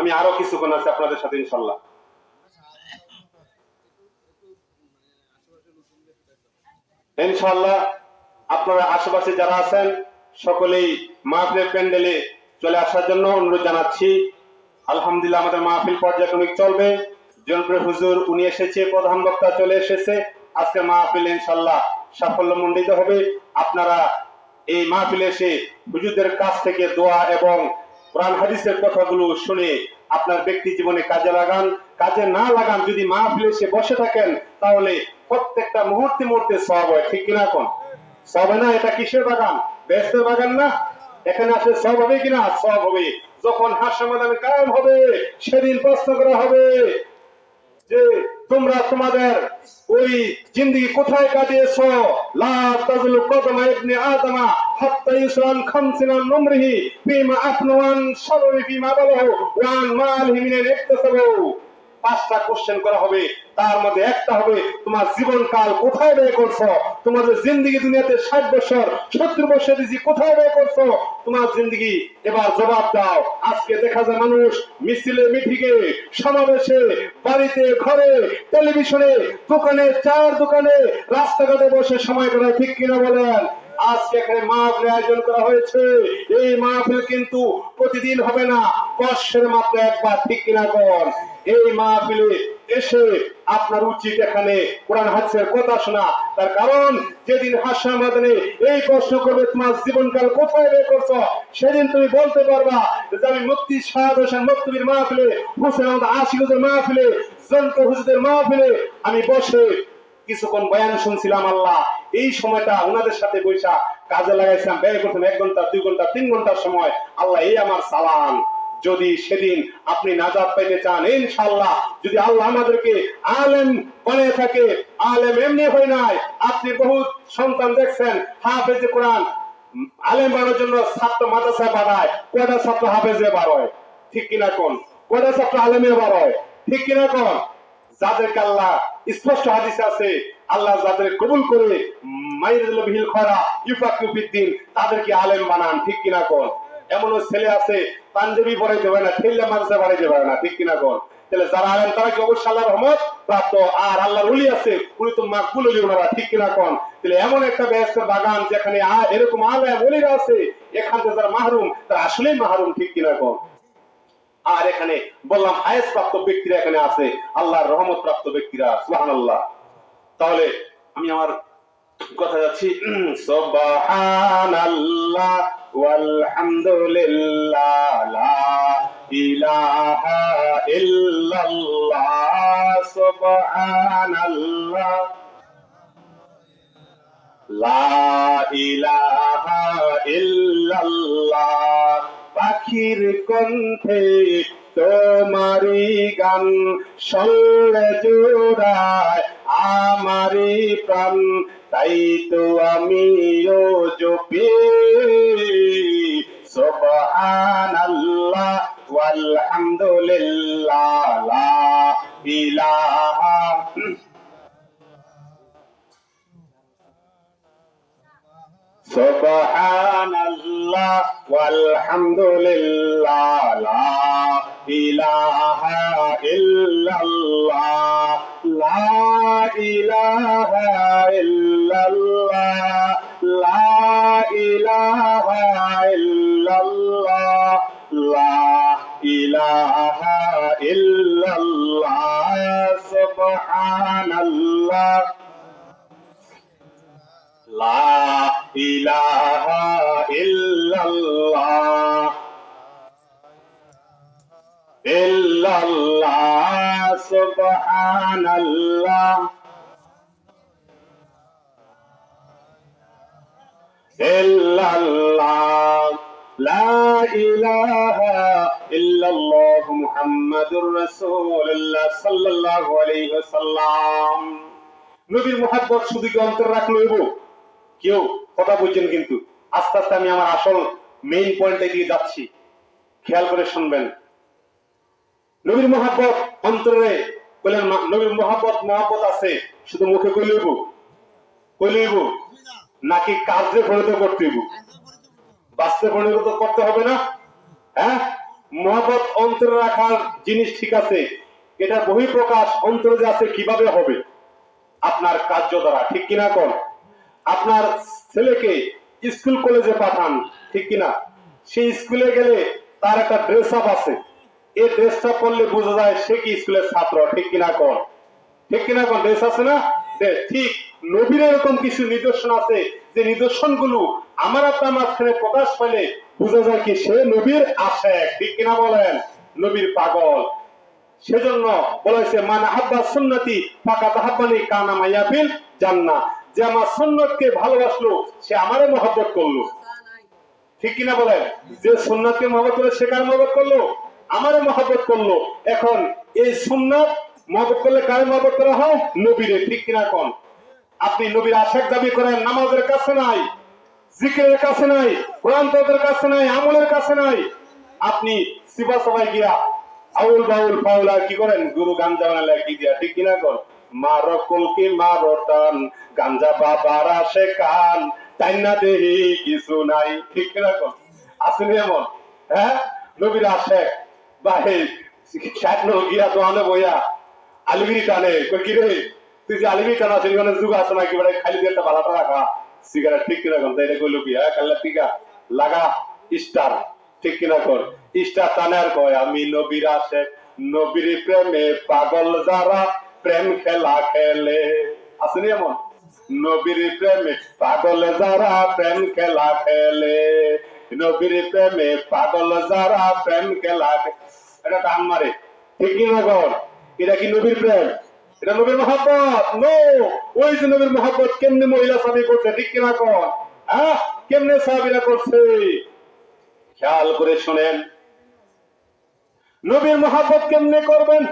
আমি আরো কিছুক্ষণ আছে আপনাদের সাথে ইনশাল্লাহ। ইনশাআল্লাহ আপনারা আশেপাশে যারা আছেন সকলেই মাহফিলের প্যান্ডেলে চলে আসার জন্য অনুরোধ জানাচ্ছি। আলহামদুলিল্লাহ আমাদের মাহফিল পর্যায়ক্রমিক চলবে। জনপ্রিয় হুজুর উনি এসেছে, প্রধান বক্তা চলে এসেছে। আজকে মাহফিল ইনশাআল্লাহ সাফল্যমণ্ডিত হবে। আপনারা এই মাহফিলে এসে হুজুরদের কাছ থেকে দোয়া এবং কোরআন হাদিসের কথাগুলো শুনে আপনার ব্যক্তি জীবনে কাজে লাগান। কাজে না লাগান, যদি মাহফিলে এসে বসে থাকেন, তাহলে প্রত্যেকটা মুহূর্তে মুহূর্তে সওয়াব হয়, ঠিক কিনা কোন? সওয়াব হয় না? এটা কিসের বাগান? বেহেশতের বাগান না? এখানে আসলে সওয়াব হবে কিনা? সওয়াব হবে। যখন হাসর ময়দানে কায়েম হবে, সেদিন প্রশ্ন করা হবে যে তোমরা তোমাদের ওই জিন্দেগি কোথায় কাটিয়েছো? লা তাজলু কদমা ইবনে আদমা হাত্তা ইসরান খামসিনান নুমরিহি ফিমা আফনাওয়ান শাররি ফিমা বালাহু ওয়া আন মালিহি মিনাল ইকতাসাবু। 5টা কোশ্চেন করা হবে, তার মধ্যে একটা হবে তোমার জীবনকাল কোথায় ব্যয় করছো? তোমাদের জিন্দেগি দুনিয়াতে 60 বছর 70 বছর দিয়েছি, কোথায় ব্যয় করছো তোমার জিন্দেগি? এবার জবাব দাও। আজকে দেখা যায় মানুষ মিছিলে মিটিংয়ে সমাবেশে বাড়িতে ঘরে টেলিভিশনে দোকানে চায়ের দোকানে রাস্তাঘাটে বসে সময় কাটায়, ঠিক কিনা বলেন? আজকে এখানে মাহফিল আয়োজন করা হয়েছে। এই মাহফিল কিন্তু প্রতিদিন হবে না, বর্ষের মাত্র একবার, ঠিক কিনা কর? এই মাহফিলে এসে আপনার উচিত এখানে কোরআন হাদিসের কথা শোনা। তার কারণ যেদিন হাসর ময়দানে এই প্রশ্ন করবে তোমার জীবনকাল কোথায় ব্যয় করছো, সেদিন তুমি বলতে পারবা যে আমি মুফতি সাদ হোসেন মুফতির মাহফিলে, হোসেন আহমদ আশিকুদের মাহফিলে, জন্ত হুজুরের মাহফিলে আমি বসে কিছুক্ষণ বয়ান শুনছিলাম। আল্লাহ এই সময়টা ওনাদের সাথে বৈশা কাজে লাগাইছিলাম, ব্যয় করতাম 1 ঘন্টা 2 ঘন্টা 3 ঘন্টার সময়। আল্লাহ এই আমার সালাম। যদি সেদিন আপনি নাজাত পাইতে চান, ইনশাআল্লাহ, যদি আল্লাহ আমাদেরকে আলেম বানিয়ে থাকে, আলেম এমনি হয় নাই। আপনি বহুত সন্তান দেখছেন হাফেজে কোরআন, আলেম বানানোর জন্য ছাত্র মাদ্রাসায় বাড়ায়, কয়টা ছাত্র হাফেজে বার হয়, ঠিক কিনা কোন? কয়টা ছাত্র আলেমে বার হয়, ঠিক কিনা কোন? যাদেরকে আল্লাহ স্পষ্ট হাদিসে আছে, আল্লাহ যাদের কবুল করে মাইরুল বিহিল খয়রা ইউফাকিহু ফিদ্দিন, তাদেরকে আলেম বানান, ঠিক কিনা কোন? এমনও ছেলে আছে পাঞ্জাবি পড়াইতে পারে না, ঠেল্লা মাদ্রাসা বাড়াইতে পারে না, ঠিক কিনা কোন? তাহলে যারা আলেম তারা কি অবশ্যই আল্লাহর রহমত প্রাপ্ত? আর আল্লাহর ওলি আছে, উনি তো মাকবুল ওলি ওনারা, ঠিক কিনা কোন? তাহলে এমন একটা বেহেশতের বাগান যেখানে এরকম আলেম ওলিরা আছে, এখান থেকে যারা মাহরুম তারা আসলেই মাহরুম, ঠিক কিনা কোন? আর এখানে বললাম হায়েস্ট প্রাপ্ত ব্যক্তিরা এখানে আছে, আল্লাহর রহমত প্রাপ্ত ব্যক্তিরা, সুবহানাল্লাহ। তাহলে আমি আমার কথা যাচ্ছি। সুবহানাল্লাহ ওয়ালহামদুলিল্লাহ লা ইলাহা ইল্লাল্লাহ সুবহানাল্লাহ লা ইলাহা ইল্লাল্লাহ। পাখির কণ্ঠে তোমারি গান শোলে জোড়ায় আমারি প্রাণ, তাই তো আমিও জপি সুবহানাল্লাহ ওয়ালহামদুলিল্লাহ লা ইলাহা। সুবহানাল্লাহ ওয়ালহামদুলিল্লাহ লা ইলাহা ইল্লাল্লাহ লা ইলাহা ইল্লাল্লাহ লা ইলাহা ইল্লাল্লাহ লা ইলাহা ইল্লাল্লাহ সুবহানাল্লাহ লা ইলাহা ইল্লাল্লাহ ইল্লাল্লাহ সুবহানাল্লাহ ইল্লাল্লাহ লা ইলাহা ইল্লাল্লাহ মুহাম্মাদুর রাসূলুল্লাহ সাল্লাল্লাহু আলাইহি ওয়াসাল্লাম। নবীর মুহাব্বত শুধু কি অন্তর রাখলো এবো? কেউ কথা বলছেন কিন্তু আস্তে আস্তে আমি আমার আসল মেইন পয়েন্টে দিয়ে যাচ্ছি, খেয়াল করে শুনবেন। নবীর মুহাব্বত অন্তরে বলেন, নবীর মুহাব্বত আছে শুধু মুখে কইলেইব নাকি কাজে পরিণত করতে হইব? বাস্তবে পরিণত করতে হবে না? হ্যাঁ, মুহাব্বত অন্তরে রাখার জিনিস ঠিক আছে, এটা বহিঃপ্রকাশ অন্তরে যে আছে কিভাবে হবে? আপনার কার্য দ্বারা, ঠিক কিনা কোন? আপনার ছেলেকে স্কুল কলেজে পাঠান, ঠিক কিনা? সেই স্কুলে গেলে তার একটা ড্রেস আপ আছে, এই ড্রেসটা পরলে বোঝা যায় সে কি স্কুলের ছাত্র, ঠিক কিনা কোন? ঠিক কিনা কোন? ড্রেস আছে না? ঠিক নবীর এরকম কিছু নিদর্শন আছে, যে নিদর্শন গুলো আমার আপনার মাঝখানে প্রকাশ পেলে বোঝা যায় কি সে নবীর আশেক, ঠিক কিনা বলেন? নবীর পাগল। সেজন্য বলা হয়েছে মান আহাব্বা সুন্নতি ফাকাত আহাব্বানি কানা মাইয়া ফিল জান্নাহ, যে আমার সুন্নতকে ভালোবাসলো সে আমারে মহব্বত করলো। ঠিক কিনা বলেন? যে সুন্নতকে মহব্বত করে সে কার মহব্বত করলো? আমারে মহব্বত করলো। এখন এই সুন্নাত মহব্বত করলে কারে মহব্বত করা হয়? নবীরে। ঠিক কিনা কোন? আপনি নবীর আশিক দাবি করেন, নামাজের কাছে নাই, জিকিরের কাছে নাই, কোরআন তেলাওয়াতের কাছে নাই, আমলের কাছে নাই, আপনি সিবা সবাই গিয়া আউল বাউল পাউলা কি করেন? গুরু গাঞ্জা বানালে কি দিয়া। ঠিক কিনা কোন? মারো কলকি মারো টান, গাঞ্জা বাবার আসে কান, তাই না দেহি কিছু নাই। ঠিক কিনা কোন? আসেনি এমন? হ্যাঁ, নবীর আশিক ভাই ষাট গিয়া দোয়ানে বইয়া আলিগিরি টানে, কই কি রে তুই যে আলিগিরি টানা সেখানে যুগ আছে নাকি বেড়ে খালি দিয়ে একটা বালাটা রাখা সিগারেট। ঠিক কিনা কোন? তাই কইলো কি হ্যাঁ কাল্লা টিকা লাগা স্টার। ঠিক কিনা কোন? স্টার টানে আর কয় আমি নবীর আশিক, নবীর প্রেমে পাগল যারা প্রেম খেলা খেলে। আসেনি এমন? নবীর প্রেমে পাগল যারা প্রেম খেলা খেলে, নবীর প্রেমে পাগল যারা প্রেম খেলা এটা টান মারে। ঠিক কিনা কোন? এটা কি নবীর প্রেম? এটা নবীর মহব্বত? নো। ওই যে নবীর মহব্বত কেমনে মহিলা সাহাবী করছে। ঠিক কিনা কোন? হ্যাঁ, কেমনে সাহাবীরা করছে খেয়াল করে শুনেন। নবীর মহব্বত কেমনে করবেন,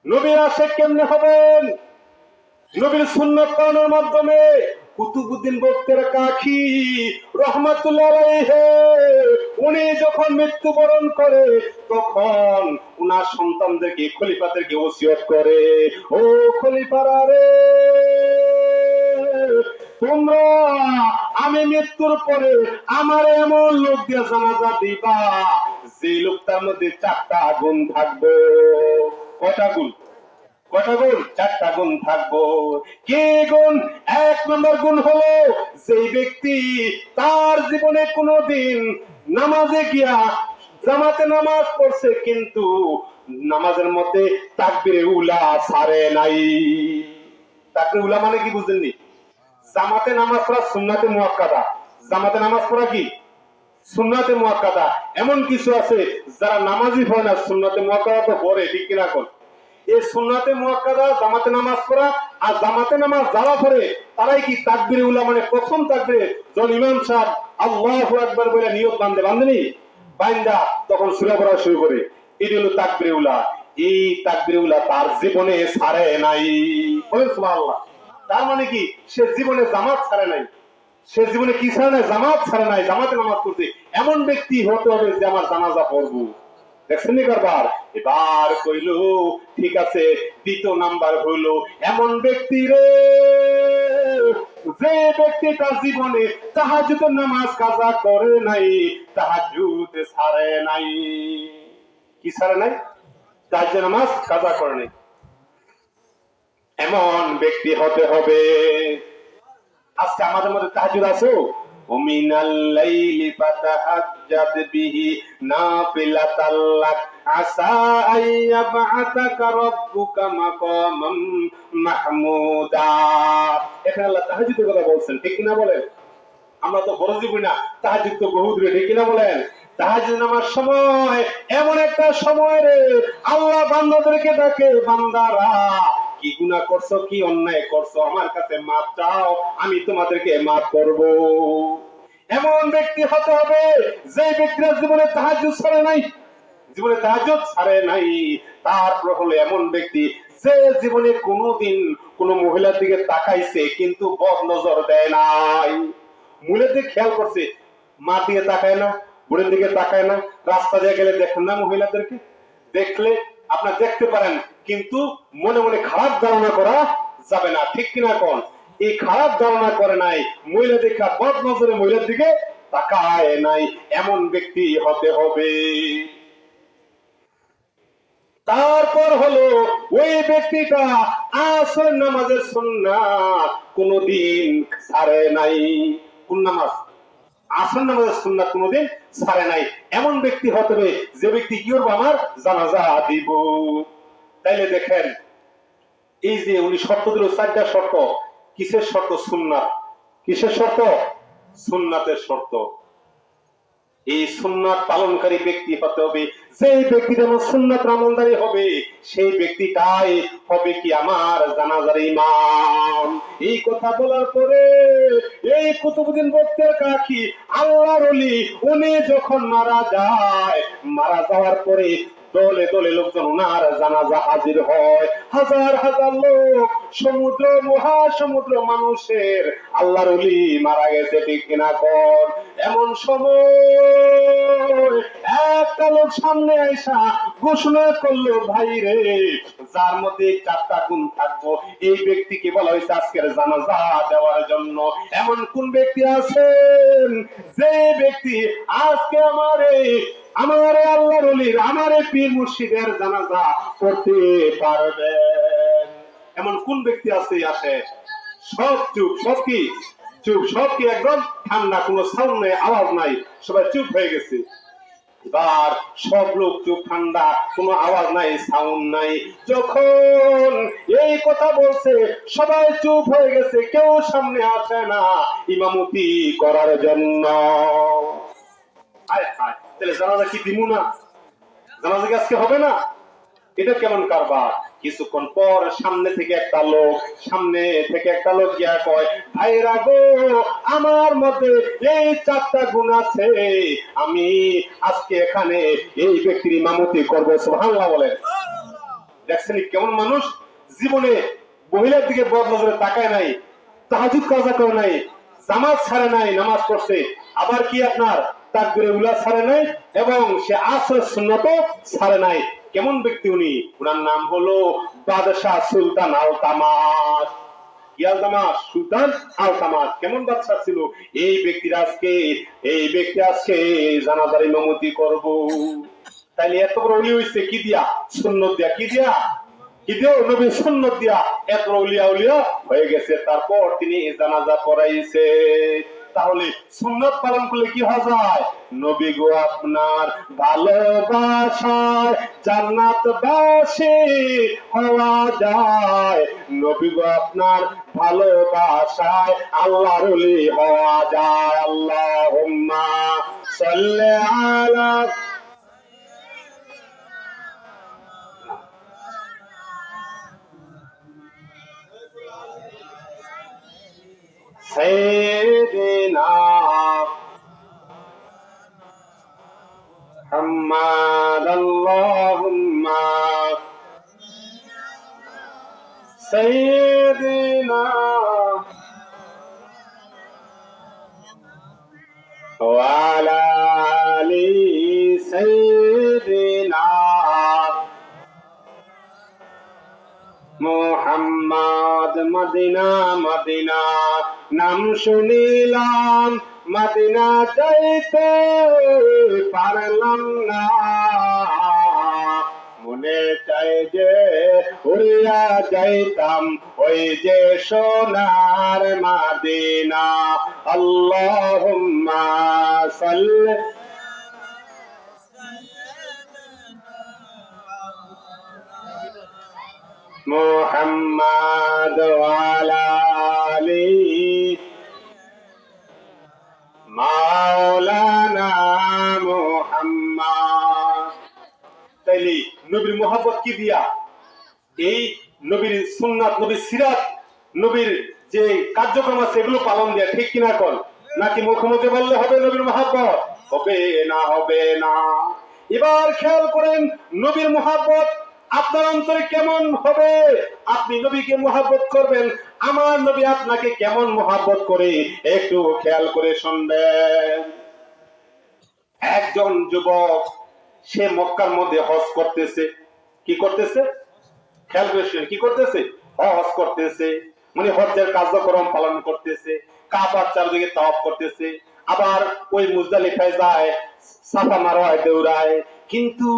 নবীর আশিক কেমনে হবেন? নবীর সুন্নাত পালনের মাধ্যমে। কুতুবউদ্দিন বক্তের কাকি রহমাতুল্লাহ আলাইহি উনি যখন মৃত্যুবরণ করে তখন উনার সন্তানদেরকে খলিফাদেরকে ওসিয়ত করে, ও খলিফারা রে, তোমরা আমি মৃত্যুর পরে আমার এমন লোক দিয়ে জানাজা দিবা যে লোকটার মধ্যে 4টা গুণ থাকবে। কয়টা গুণ? কয়টা গুণ? 4টা গুণ থাকবো। কি গুণ? 1 নম্বর গুণ হলো যে ব্যক্তি তার জীবনে কোনোদিন নামাজে গিয়া জামাতে নামাজ পড়ছে কিন্তু নামাজের মধ্যে তাকবীরে উলা ছাড়ে নাই। তাকবীরে উলা মানে কি বুঝেননি? জামাতে নামাজ পড়া সুন্নাতে মুআক্কাদা। জামাতে নামাজ পড়া কি সুন্নাতে মুআক্কাদা। এমন কিছু আছে যারা নামাজই পড়ে না, সুন্নাতে মুআক্কাদা তো পড়ে। ঠিক কিনা কোন? এই সুন্নাতে মুআক্কাদা জামাতে নামাজ পড়া আর জামাতে নামাজ যারা পড়ে তারাই কি তাকবীরে উলা মানে প্রথম তাকবীরে যখন ইমাম সাহেব আল্লাহু আকবার বলে নিয়ত বাঁধেনি বাইন্দা তখন সূরা পড়া শুরু করে, এটি হলো তাকবীরে উলা। এই তাকবীরে উলা তার জীবনে ছাড়ে নাই। বলেন সুবহানাল্লাহ। তার মানে কি সে জীবনে জামাত ছাড়ে নাই। সে জীবনে কি ছাড়ে নাই? জামাত ছাড়ে নাই, জামাতে নামাজ পড়ছে। এমন ব্যক্তি হতে হবে যে আমার জানাজা পড়বো। দেখছেন নি কারবার? এবার কইল ঠিক আছে, 2 নাম্বার হইলো এমন ব্যক্তি রে যে ব্যক্তি তার জীবনে তাহাজ্জুদের নামাজ কাজা করে নাই, তাহাজ্জুদ ছাড়ে নাই। কি ছাড়ে নাই? তাহাজ্জুদের নামাজ কাজা করে নাই। এমন ব্যক্তি হতে হবে। আজকে আমাদের মধ্যে তাহাজ্জুদ আছে? ওমিনাল লাইলি ফাতাহাজ্জাদ বিহি নাফিলাতাল লাক আসা আইয়াবআতাকা রাব্বুকা মাকামাম মাহমুদা। এখানে আল্লাহ তাহাজ্জুদের কথা বলছেন। ঠিক কিনা বলেন? আমরা তো ফরজি পড়ি না, তাহাজ্জুদ তো বহু দূরে। ঠিক কিনা বলেন? তাহাজ্জুদ নামার সময় এমন একটা সময় রে আল্লাহ বান্দাদেরকে ডাকে, বান্দারা কি গুনাহ করছো, কি অন্যায় করছো, আমার কাছে মাপ চাও, আমি তোমাদেরকে মাফ করব। এমন ব্যক্তি হতে হবে যে ব্যক্তির জীবনে তাহাজ্জুদ ছাড়ে নাই, জীবনে তাহাজ্জুদ ছাড়ে নাই। তারপর হলো এমন ব্যক্তি যে জীবনে কোনোদিন কোন মহিলার দিকে তাকাইছে কিন্তু বদ নজর দেয় নাই। মহিলার দিকে খেয়াল করছে, মা দিকে তাকায় না, বোনের দিকে তাকায় না, রাস্তা দিয়ে গেলে দেখেন না মহিলাদেরকে, দেখলে আপনার দেখতে পারেন কিন্তু মনে মনে খারাপ ধারণা করা যাবে না। ঠিক কিনা কোন? এই খারাপ ধারণা করে নাই, মহিলা দেখা বদ নজরে মহিলার দিকে তাকায় নাই। এমন ব্যক্তি হতে হবে। তারপর হলো ওই ব্যক্তিটা আসর নামাজের সুন্নাত কোনদিন ছাড়ে নাই। কোন নামাজ? আসর নামাজের সুন্নাত কোনদিন ছাড়ে নাই। এমন ব্যক্তি হতে হবে যে ব্যক্তি কি করবো? আমার জানাজা দিব। তাইলে দেখেন এই যে উনি শর্ত দিল 4টা শর্ত। কিসের শর্ত? সুন্নাত। কিসের শর্ত? সুন্নাতের শর্ত। এই সুন্নাত পালনকারী ব্যক্তি হতে হবে। যে ব্যক্তি যেন সুন্নাত আমলদারি হবে, সেই ব্যক্তিটাই হবে কি আমার জানাজার ইমাম। এই কথা বলার পরে এই কুতুবউদ্দিন বক্তের কাকি আল্লাহর ওলি, উনি যখন মারা যায়, মারা যাওয়ার পরে দলে দলে লোকজন ওনার জানাজা হাজির হয়। হাজার হাজার লোক, সমুদ্র মহাসমুদ্র মানুষের আল্লাহর ওলি মারা গেছে, ঠিক কিনা কর। এমন সময় একটা লোক সামনে আইসা ঘোষণা করলো, ভাই রে, যার মধ্যে 4টা গুণ থাকবো, এই ব্যক্তিকে বলা হয়েছে আজকের জানাজা দেওয়ার জন্য। এমন কোন ব্যক্তি আছেন যে ব্যক্তি আজকে আমার আল্লাহর ওলির, আমার পীর মুর্শিদের জানাজা করতে পারবেন? এমন কোন ব্যক্তি আছে? আসে। সব চুপ, সব কি চুপ, সব কি একদম ঠান্ডা, কোনো সাউন্ড নেই, আওয়াজ নাই, সবাই চুপ হয়ে গেছে। এবার সব লোক চুপ, ঠান্ডা, কোনো আওয়াজ নাই, সাউন্ড নাই। যখন এই কথা বলছে সবাই চুপ হয়ে গেছে, কেউ সামনে আসে না ইমামতি করার জন্য। তাহলে জানাজা কি দিমু না? জানাজা কি আজকে হবে না? এটা কেমন কারবার? কিছুক্ষণ পর সামনে থেকে একটা লোক গিয়া কয়, ভাইরা গো, আমার মধ্যে এই 4টা গুণ আছে, আমি আজকে এখানে এই ব্যক্তির ইমামতি করবো। সুবহানাল্লাহ বলেন। দেখছেন কেমন মানুষ? জীবনে মহিলার দিকে বদ নজরে তাকায় নাই, তাহাজ্জুদ কাজা করে নাই, জামাত ছাড়ে নাই, নামাজ পড়ছে, আবার কি আপনার তাকবীরে উলা ছাড়ে নাই, এবং সে আসর সুন্নতও ছাড়ে নাই। কেমন ব্যক্তি উনি? ওনার নাম হলো বাদশাহ সুলতান আলতামাস। কি আলতামাস? সুলতান আলতামাস। কেমন বাদশাহ ছিল এই ব্যক্তি আজকে জানাজার ইমামতি করব। তাইলে এত বড় ওলি হইছে কি দিয়া? সুন্নত দিয়া। কি দিয়া? নবীর সুন্নত দিয়া এত উলিয়া হয়ে গেছে। তারপর তিনি জানাজা পড়াইছে। তাহলে সুন্নত পালন করলে কি হওয়া যায়? নবী গো আপনার ভালোবাসায় জান্নাতবাসী হওয়া যায়। নবী গো আপনার ভালোবাসায় আল্লাহর ওলি হওয়া যায়। আল্লাহুম্মা সাল্লি আলা سيدنا محمد اللهم سيدنا وعلى آل سيدنا মোহাম্মদ। মদিনা মদিনা নাম শুনিলাম, মদিনা যাইতে পারলাম না, মনে চাই যে উড়িয়া যাইতাম ওই যে সোনার মদিনা। আল্লাহুম্মা সাল্লি মুহাম্মাদ ওয়ালা আলি মাওলানা মুহাম্মদ। তাইলে নবীর মোহাব্বত কি দিয়া? এই নবীর সুন্নাত, নবীর সিরাত, নবীর যে কার্যক্রম আছে এগুলো পালন দিয়া, ঠিক কিনা কর? নাকি মুখে বললে হবে নবীর মোহাব্বত? হবে না, হবে না। এবার খেয়াল করেন নবীর মোহাব্বত আপনার অন্তরে কেমন হবে? আপনি নবীকে মোহাব্বত করবেন, আমার নবী আপনাকে কেমন মোহাব্বত করে একটু খেয়াল করে শুনবেন। একজন যুবক, সে মক্কার মধ্যে হজ করতেছে। কি করতেছে? খেয়াল করে শুনেন, কি করতেছে? হজ করতেছে, মানে হজ্জের কার্যক্রম পালন করতেছে, কাবার চারদিকে তাওয়াফ করতেছে, আবার ওই মুজদালিফায় যায়, সাফা মারওয়ায় দৌড়ায়। কিন্তু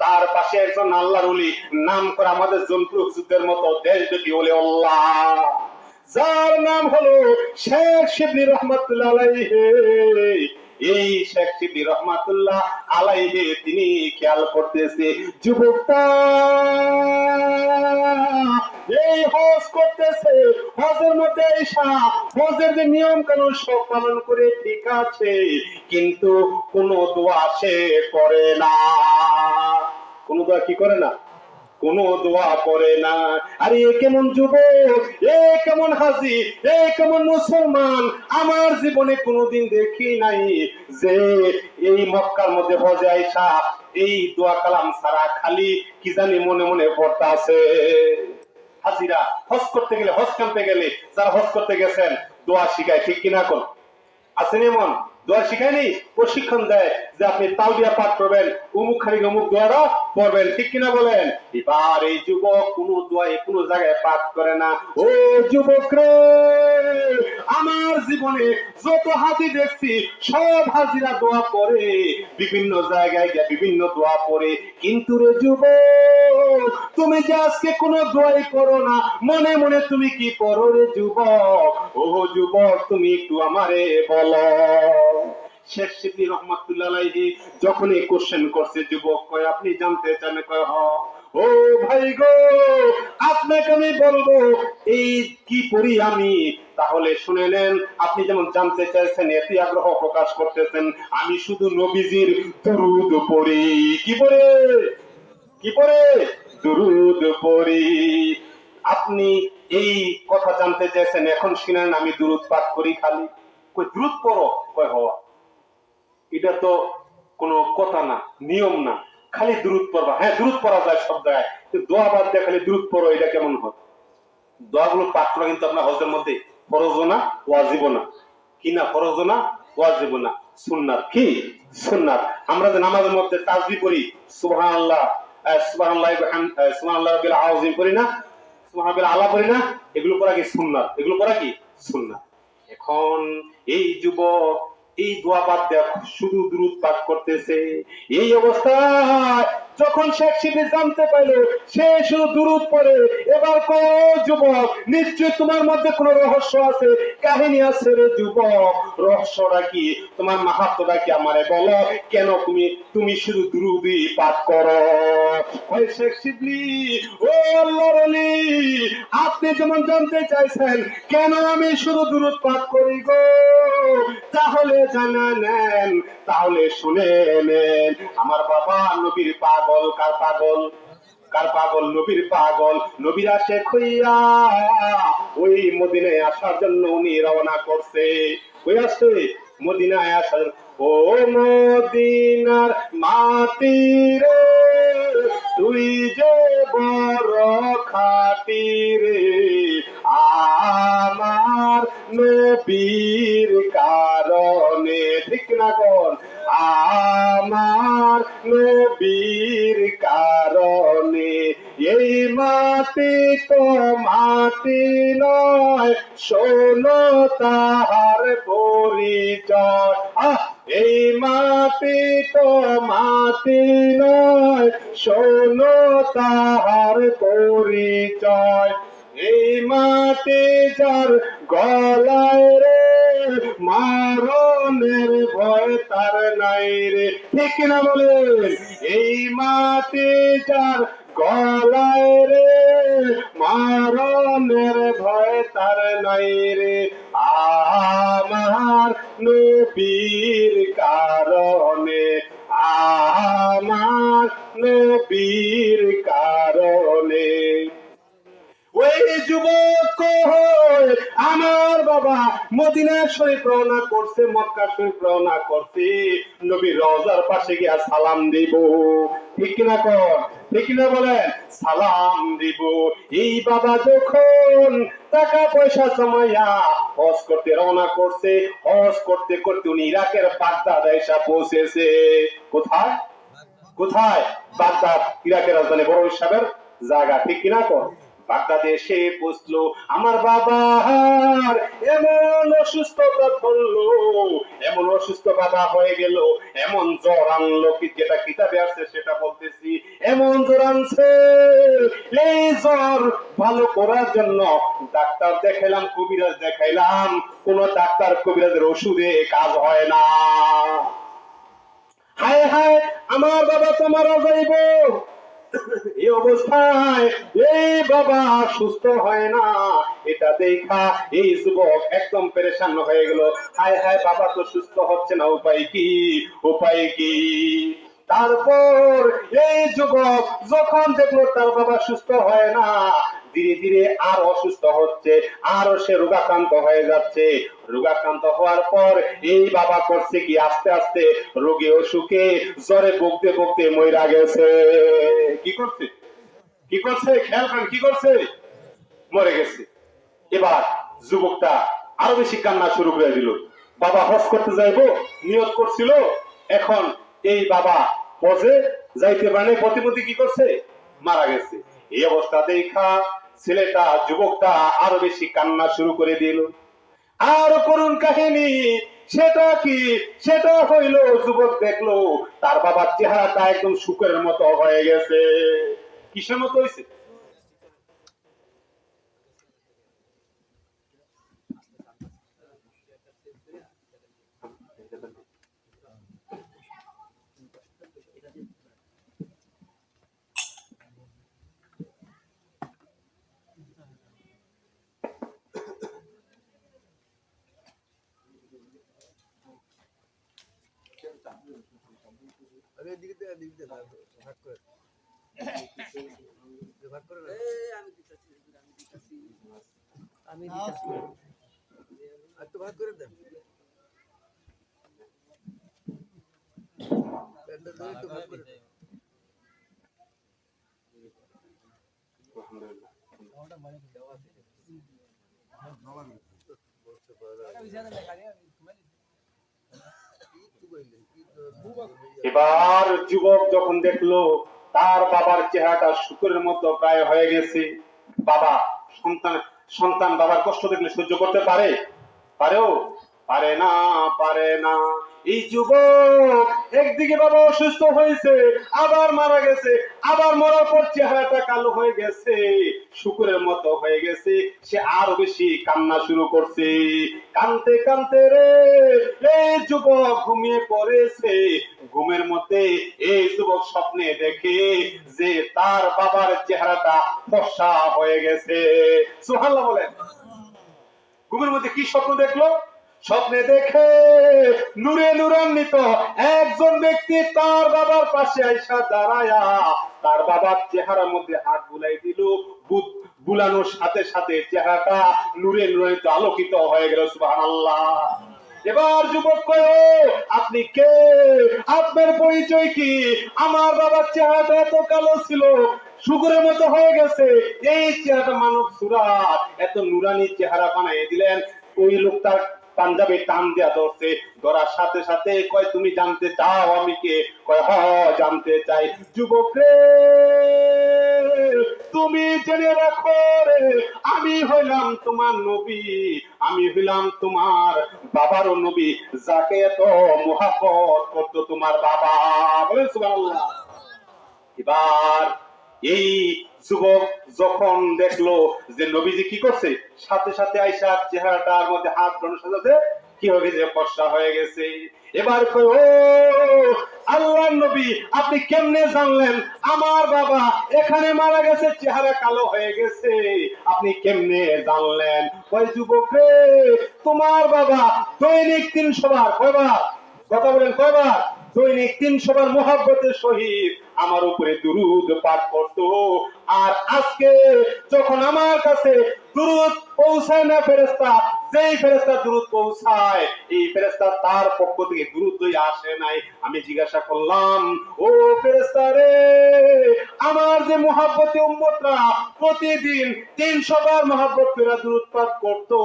তার পাশে একজন আল্লাহর ওলি, নাম করে আমাদের জনপ্রিয় হুজুরদের মতো দেশব্যাপী ওলি আল্লাহ, যার নাম হলো শেখ শিবলি রহমাতুল্লাহ আলাইহি। এই শেখ শিবলি রহমাতুল্লাহ আলাইহি তিনি খেয়াল করতেছে যুবকটা এই হজ করতেছে, হজের মধ্যে ঈশা হজের যে নিয়ম কানুন সব পালন করে ঠিক আছে, কিন্তু কোন দোয়া সে করে না। কোন দোয়া কি করে না? কোন দোয়া করে না। আরে এ কেমন যুবক, এ কেমন হাজি, এ কেমন মুসলমান, আমার জীবনে কোনোদিন দেখি নাই যে এই মক্কার মধ্যে হজে আইসা এই দোয়া কালাম ছাড়া খালি কি জানি মনে মনে পড়তা আছে। হাজিরা হজ করতে গেলে, হজ ক্যাম্পে গেলে যারা হজ করতে গেছেন দোয়া শিখায়, ঠিক কিনা কোন আছেন এমন? দোয়া শিখায়নি, প্রশিক্ষণ দেয় যে আপনি তালবিয়া পাঠ করবেন, অমুক খালি অমুক দোয়ারা পড়বেন, ঠিক কিনা বলেন? এবার এই যুবক কোন দোয়ায় কোন জায়গায় পাঠ করে না। ও যুবক রে, আমার জীবনে যত হাজি দেখছি সব হাজিরা দোয়া পড়ে, বিভিন্ন জায়গায় গিয়ে বিভিন্ন দোয়া পড়ে, কিন্তু রে যুবক তুমি যে আজকে কোন দোয়াই করো না, মনে মনে তুমি কি করো রে যুবক? ও যুবক তুমি একটু আমারে বলো। শেখ শিবলি রহমাতুল্লাহ আলাইহি যখন এই কোশ্চেন করছে, যুবক কয় আপনি জানতে চান? কয় হ। ও ভাই গো, আপনাকে আমি বলবো এই কি পড়ি আমি, তাহলে শুনে নেন। আপনি যেমন জানতে চাইছেন, এতে আগ্রহ প্রকাশ করতেছেন, আমি শুধু নবীজির দুরূদ পড়ি। কি পড়ে? কি পড়ে? দুরূদ পড়ি। আপনি এই কথা জানতে চাইছেন, এখন শুনেন আমি দুরূদ পাঠ করি খালি। কই দুরূদ পড়ো? কয় হওয়া, এটা তো কোনো কথা না, নিয়ম না, খালি দুরূদ পড়বা। হ্যাঁ দুরূদ পড়া যায় সব জায়গায়, কিন্তু দোয়া বাদ দিয়ে খালি দুরূদ পড়ো, এটা কেমন হয়? দোয়াগুলো পাঠ করা কিন্তু আপনার হজের মধ্যে ফরজও না, ওয়াজিবও না। কি না? ফরজও না, ওয়াজিবও না, সুন্নাত। কি? সুন্নাত। আমরা যে নামাজের মধ্যে তাসবিহ করি, সুবহানাল্লাহ, সুবহানাল্লাহ, সুবহানাল্লাহ রাব্বিল আযীম করি না, সুবহানাল্লাহ আলা করি না, এগুলো করা কি? সুন্নাত। এগুলো করা কি? সুন্নাত। এখন এই যুবক এই দোয়া বাদ দেয়া শুধু দুরূদ পাঠ করতেছে। এই অবস্থায় যখন শেখ শিবলি জানতে পারলো সে শুধু দুরূদ পড়ে, এবার কো যুবক নিশ্চয় তোমার মধ্যে কোনো রহস্য আছে, কাহিনী আছে রে যুবক, রহস্যটা কি? তোমার মাহাত্ম্যটা কি আমারে বলো, কেন তুমি তুমি শুধু দুরূদই পাঠ করো? ওই শেখ শিবলি, ও আল্লাহর ওলি, আপনি যেমন জানতে চাইছেন কেন আমি শুধু দুরূদ পাঠ করি গো, তাহলে জানা নেন, তাহলে শুনে নেন। আমার বাবা নবীর পাগল। কার পাগল? কার পাগল? নবীর পাগল। নবীর আশেক হইয়া ওই মদিনায় আসার জন্য উনি রওনা করছে। ওই আসছে মদিনায় আসার। ও মদিনার মাটি রে, তুই যে বড় খাটি রে, আমার নবীর কারণে, ঠিক না কোন? আমার নবীর কারণে এই মাটি তো মাটি নয়, শোনো তাহার পরিচয়। এই মাটি তো মাটি নয়, শোনো তাহার পরিচয়। এই মাটি যার গলায় রে, মারণের ভয় তার নাই রে, ঠিক না বলেন? এই মাটি যার গলায় রে, মারণের ভয় তার নাই রে, আমার নবীর কারণে, আমার নবীর কারণে। ওই যুবক আমার বাবা মদিনা শরীফ রওনা করছে, মক্কা শরীফ রওনা করছে, নবীর রওজার পাশে গিয়া সালাম দিব, ঠিক কিনা কর? ঠিক কিনা বলেন? সালাম দিব। এই বাবা যখন টাকা পয়সা জমাইয়া হজ করতে রওনা করছে, হজ করতে করতে উনি ইরাকের বাগদাদ এসে পৌঁছেছে। কোথায়? কোথায়? বাগদাদ, ইরাকের রাজধানী, বড় সাহেবের জায়গা, ঠিক কিনা কর? বাগদাদে এসে পৌঁছলো। আমার বাবার এমন অসুস্থতা ধরলো, এমন অসুস্থ বাবা হয়ে গেল, এমন জ্বর আনলো, কি যেটা কিতাবে আছে সেটা বলতেছি, এমন জ্বর আনছে, এই জ্বর ভালো করার জন্য ডাক্তার দেখাইলাম, কবিরাজ দেখাইলাম, কোন ডাক্তার কবিরাজের ওষুধে কাজ হয় না। হায় হায়, আমার বাবা তো মারা যাইব, এই অবস্থায় এই বাবা সুস্থ হয় না, এটা দেখা এই যুবক একদম পেরেশান হয়ে গেল। হায় হায়, বাবা তো সুস্থ হচ্ছে না, উপায় কি, উপায় কি? তারপর এই যুবক যখন দেখলো তার বাবা সুস্থ হয় না, ধীরে ধীরে আর অসুস্থ হচ্ছে, আরো সে রোগাক্রান্ত হয়ে যাচ্ছে। রোগাক্রান্ত হওয়ার পর এই বাবা করছে কি, আস্তে আস্তে রোগে অসুখে জ্বরে বকতে বকতে মইরা গেছে। কি করছে, কি করছে, খেয়াল করেন কি করছে, মরে গেছে। এবার যুবকটা আরো বেশি কান্না শুরু করে দিল। বাবা হজ করতে যাইবো নিয়ত করছিল, এখন এই বাবা হজে যাইতে পারে, প্রতিপতি কি করছে, মারা গেছে। এই অবস্থা দেখা ছেলেটা, যুবকটা আরো বেশি কান্না শুরু করে দিল। আর করুণ কাহিনী, সেটা কি, সেটা হইল যুবক দেখলো তার বাবার চেহারাটা একদম শুকরের মতো হয়ে গেছে। কিসের মতো হয়েছে? এবার যুবক যখন দেখলো তার বাবার চেহারাটা শুকরের মতো প্রায় হয়ে গেছে, বাবা, সন্তান, সন্তান বাবার কষ্ট দেখলে সহ্য করতে পারে, পারেও, পারে না, পারে না। এই যুবক একদিকে বাবা অসুস্থ হয়েছে, আবার মারা গেছে, আবার মরার পর চেহারাটা কালো হয়ে গেছে, শুকুরের মতো হয়ে গেছে, সে আরো বেশি কান্না শুরু করছে। কানতে কানতে রে এই যুবক ঘুমিয়ে পড়েছে। ঘুমের মধ্যে এই যুবক স্বপ্নে দেখে যে তার বাবার চেহারাটা ফর্সা হয়ে গেছে। সুবহানাল্লাহ বলেন। ঘুমের মধ্যে কি স্বপ্ন দেখলো? স্বপ্নে দেখে নূরে নূরান্বিত একজন ব্যক্তি তার বাবার পাশে আইসা দাঁড়ায়া তার বাবার চেহারার মধ্যে হাত বুলাই দিল, বুলানোর সাথে সাথে চেহারাটা নূরে নূরান্বিত আলোকিত হয়ে গেল। সুবহানাল্লাহ। এবার যুবক কয়, আপনি কে, আপনার পরিচয় কি? আমার বাবার চেহারাটা এত কালো ছিল, শুকুরের মতো হয়ে গেছে, এই চেহারাটা মানব সুরাত, এত নুরানি চেহারা বানাই দিলেন। ওই লোকটা পাঞ্জাবি টান দেয়া ধরছে, ধরার সাথে সাথে কয়, তুমি জানতে চাও আমি কে? কয়, হ, জানতে চাই। যুবক রে, তুমি জেনে রাখো রে, আমি হইলাম তোমার নবী, আমি হইলাম তোমার বাবারও নবী, যাকে এত মুহাব্বত করতো তোমার বাবা। বলেন সুবহানাল্লাহ। এবার এই যুবক যখন দেখলো যে নবীজি কি করছে, সাথে সাথে আইসা চেহারাটার মধ্যে হাত ধরানোর সাথে কি হয়ে গেছে, ফর্সা হয়ে গেছে। এবার কই, ও আল্লাহর নবী, আপনি কেমনে জানলেন আমার বাবা এখানে মারা গেছে, চেহারা কালো হয়ে গেছে, আপনি কেমনে জানলেন? কই, যুবক রে, তোমার বাবা দৈনিক 300 বার, কয়বার, কথা বলেন, কয়বার? দৈনিক 300 বার মুহাব্বতের সহিত আমার উপরে দুরূদ পাঠ করতো। আর আজকে যখন আমার কাছে দুরূদ পৌঁছায় না ফেরেশতা, যেই ফেরেশতা দুরূদ পৌঁছায়, এই ফেরেশতা তার পক্ষ থেকে দুরূদ লইয়া আসে নাই। আমি জিজ্ঞাসা করলাম, ও ফেরেশতা রে, আমার যে মুহাব্বতে উম্মতরা প্রতিদিন 300 বার মুহাব্বত করে দুরূদ পাঠ করতো,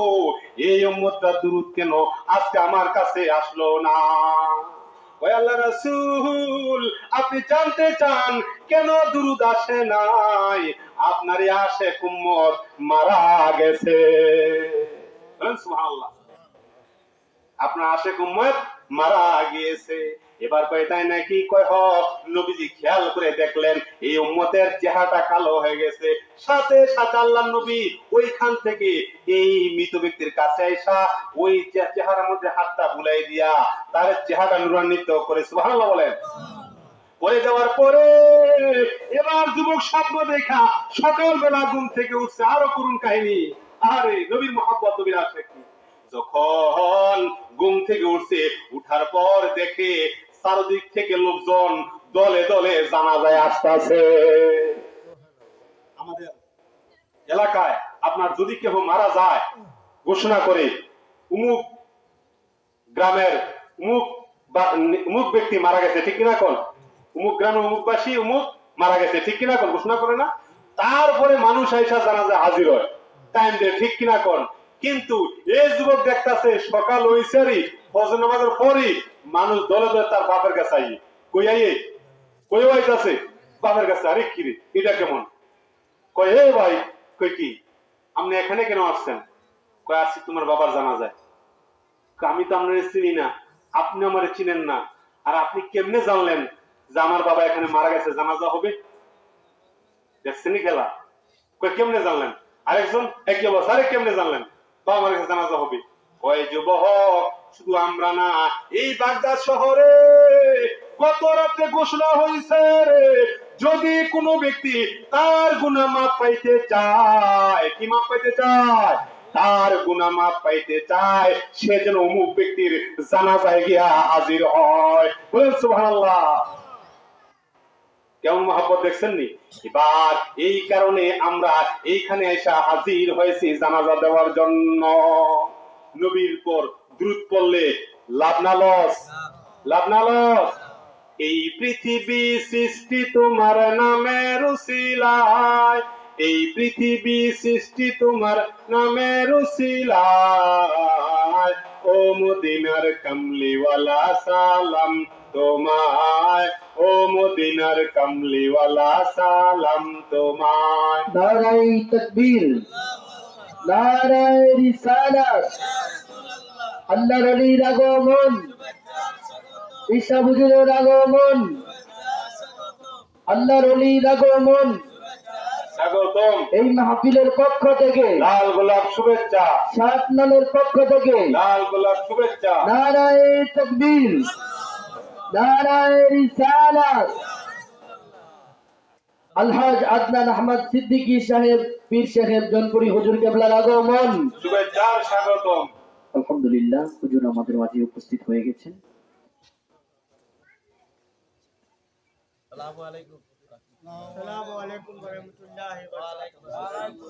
এই উম্মতরা দুরূদ কেন আজকে আমার কাছে আসলো না? আল্লাহ রাসূল, আপনি জানতে চান কেন দুরূদ আসে নাই? আপনারই আশিক উম্মত মারা গেছে। সুবহানাল্লাহ। আপনার আশিক উম্মত মারা গিয়েছে। এবার কয়, তাই নাকি? কয়, হ। নবীজি খেয়াল করে দেখলেন এই উম্মতের চেহারাটা কালো হয়ে গেছে, সাথে সাথে আল্লাহর নবী ওইখান থেকে এই মৃত ব্যক্তির কাছে আইসা ওই চেহারার মধ্যে হাতটা বুলাই দিয়া তার চেহারা নূরান্বিত করে। সুবহানাল্লাহ বলেন। পড়ে যাওয়ার পরে এবার যুবক স্বপ্ন দেখা সকালবেলা ঘুম থেকে উঠছে, আরো করুন কাহিনী। আরে নবীর মহব্বত, নবীর আশিকি। যখন ঘুম থেকে উঠছে, উঠার পর দেখে চারদিক থেকে লোকজন দলে দলে জানাজায় আসতেছে। আমাদের এলাকায় আপনার যদি কেউ মারা যায়, ঘোষণা করে উমুক গ্রামের উমুক ব্যক্তি মারা গেছে, ঠিক কিনা কোন? উমুক গ্রামে উমুকবাসী উমুক মারা গেছে, ঠিক কিনা কোন? ঘোষণা করে না? তারপরে মানুষ আইসা জানাজা হাজির হয় টাইম দিয়ে, ঠিক কিনা কোন? কিন্তু এই যুবক দেখতেছে সকাল হইছেরই, ফজর নামাজের পরই মানুষ দলে দলে তার বাপের কাছে আইয়ে কই আইয়ে কই আইতাছে বাপের কাছে। আরে কি রে, এটা কেমন? কয় হে ভাই, কই কি আপনি এখানে কেন আসছেন? কয় আসছি তোমার বাবার জানাজায়। আমি তো আপনার চিনি না, আপনি আমার চিনেন না, আর আপনি কেমনে জানলেন যে আমার বাবা এখানে মারা গেছে, জানাজা হবে? দেখছেনি খেলা? কয় কেমনে জানলেন? আরেকজন একই অবস্থা, আরে কেমনে জানলেন বাবা মারা গেছে, জানাজা হবে? কয় যুবক, শুধু আমরা না, এই বাগদাদ শহরে গত রাতে ঘোষণা হয়েছে যদি কোনো ব্যক্তি তার গুনাহ মাফ পাইতে চায়, কি মাফ পাইতে চায়? তার গুনাহ মাফ পাইতে চায়, সে যেন অমুক ব্যক্তির জানাজায় গিয়া হাজির হয়। বলেন সুবহানাল্লাহ। কেমন মহব্বত দেখছেন নি? এবার এই কারণে আমরা এইখানে এসে হাজির হয়েছি জানাজা দেওয়ার জন্য। নবীর পর দ্রুত পড়লে লাভ না লস? লাভ না লস? এই পৃথিবী সৃষ্টি তোমার নামের উসিলায়, এই পৃথিবী সৃষ্টি তোমার নামের উসিলায়, ও মদিনার কামলিওয়ালা সালাম তোমায়, ও মদিনার কামলিওয়ালা সালাম তোমায়। নারায়ে তাকবীর, নারায়ে রিসালাত। আল্লাহর ওলির আগমন, ঈসা হুজুরের আগমন, আল্লাহর ওলির আগমন। স্বাগতম। এই মাহফিলের পক্ষ থেকে লাল গোলাপ শুভেচ্ছা, শাতনালের পক্ষ থেকে লাল গোলাপ শুভেচ্ছা। নারায়ে তাকবীর, নারায়ে রিসালাত। আলহাজ আদনান আহমদ সিদ্দিকী সাহেব, পীর সাহেব জনপুরি হুজুর কেবলার আগমন। শুভেচ্ছা, স্বাগতম। আলহামদুলিল্লাহ, হুজুর আমাদের মাঝে উপস্থিত হয়ে গেছেন। আসসালামু আলাইকুম ওয়া রাহমাতুল্লাহি ওয়া বারাকাতুহু।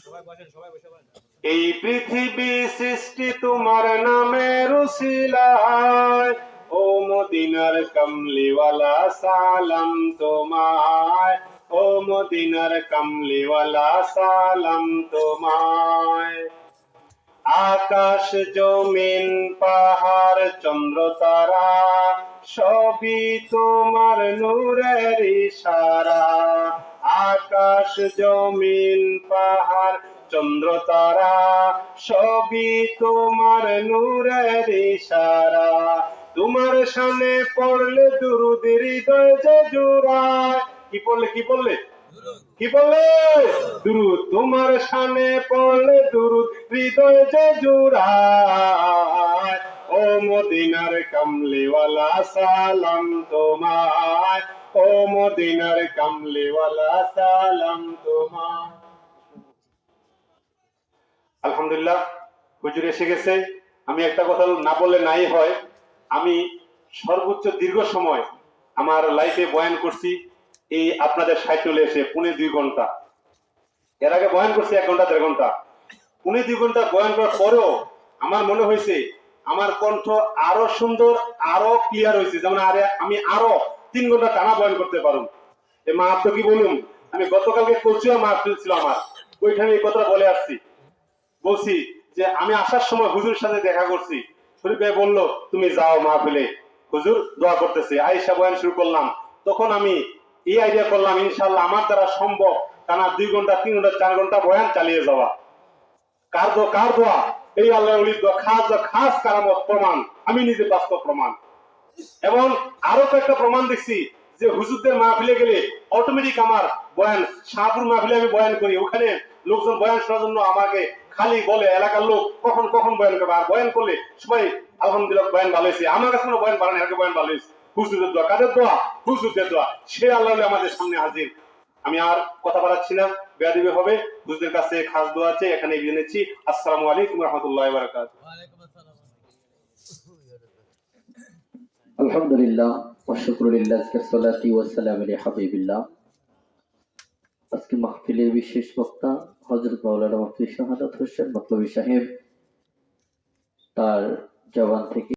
সবাই বসেন, সবাই বসে বলেন। এই পৃথিবী সৃষ্টি তোমার নামের উসিলায়, ও মদিনার কামলিওয়ালা সালাম তোমায়, ও মদিনার কামলিওয়ালা সালাম তোমায়। আকাশ জমিন পাহাড় চন্দ্র তারা সবই তোমার নূরের ইশারা, আকাশ জমিন পাহাড় চন্দ্র তারা সবই তোমার নূরের ইশারা, তোমার শানে পড়লে দুরূদ হৃদয় যে জুড়ায়। কি পড়লে, কি পড়লে, কি বললে? দুরূদ। তোমার শানে পড়লে দুরূদ হৃদয় যে জুড়ায়, ও মদিনার কামলিওয়ালা সালাম তোমায়, ও মদিনার কামলিওয়ালা সালাম তোমায়। আলহামদুলিল্লাহ, হুজুর এসে গেছে। আমি একটা কথা না বললে নাই হয়, আমি সর্বোচ্চ দীর্ঘ সময় আমার লাইফে বয়ান করছি এই আপনাদের সাইকেলে এসে 2.5 ঘন্টা। এর আগে বয়ান করছি 1 ঘন্টা 1.5 ঘন্টা। 2.5 ঘন্টা বয়ান করার পরেও আমার মনে হয়েছে আমার কণ্ঠ আরো সুন্দর, আরো ক্লিয়ার হয়েছে, যেমন আমি আরো 3 ঘন্টা টানা বয়ান করতে পারুম। এই মা তো কি বলুম, আমি গতকালকে কচুয়া মাহফিল ছিল আমার, ওইখানে এই কথাটা বলে আসছি। বলছি যে আমি আসার সময় হুজুরের সাথে দেখা করছি, শরীফ ভাই বললো তুমি যাও মাহফিলে, হুজুর দোয়া করতেছে। আয়েশা বয়ান শুরু করলাম, তখন আমি এই আইডিয়া করলাম ইনশাআল্লাহ আমার দ্বারা সম্ভব টানা 2 ঘন্টা 3 ঘন্টা 4 ঘন্টা বয়ান চালিয়ে যাওয়া। কার দোয়া? এই আল্লাহর ওলির দোয়া, খাস কারামত প্রমাণ, আমি নিজে বাস্তব প্রমাণ। এবং আরো কয়েকটা প্রমাণ দেখছি যে হুজুরদের মাহফিলে গেলে অটোমেটিক আমার বয়ান, শাহপুর মাহফিলে আমি বয়ান করি, ওখানে লোকজন বয়ান শোনার জন্য আমাকে খালি বলে এলাকার লোক কখন কখন বয়ান করবে, আর বয়ান করলে সবাই আলহামদুলিল্লাহ বয়ান ভালো হয়েছে, আমার কাছে কোনো বয়ান ভালো নেই, বয়ান ভালো হয়েছে। হুজুরের দোয়া, কাদের দোয়া? হুজুরদের দোয়া। সে আল্লাহ আমাদের সামনে হাজির। আমি আর কথা বাড়াচ্ছি না, বেয়াদবি হবে। হুজুরের কাছে খাস দোয়া আছে, এখানে জেনেছি। আসসালামু আলাইকুম রহমতুল্লাহ বারাকাতুহু। আলহামদুলিল্লাহ ওয়া শুকরুলিল্লাহ, সালাতু ওয়া সালামু আলা হাবিবিল্লাহ। আজকে মাহফিলের বিশেষ বক্তা হযরত মাওলানা মুফতি শাহাদাত হোসেন মতলবী সাহেব, তার জবান থেকে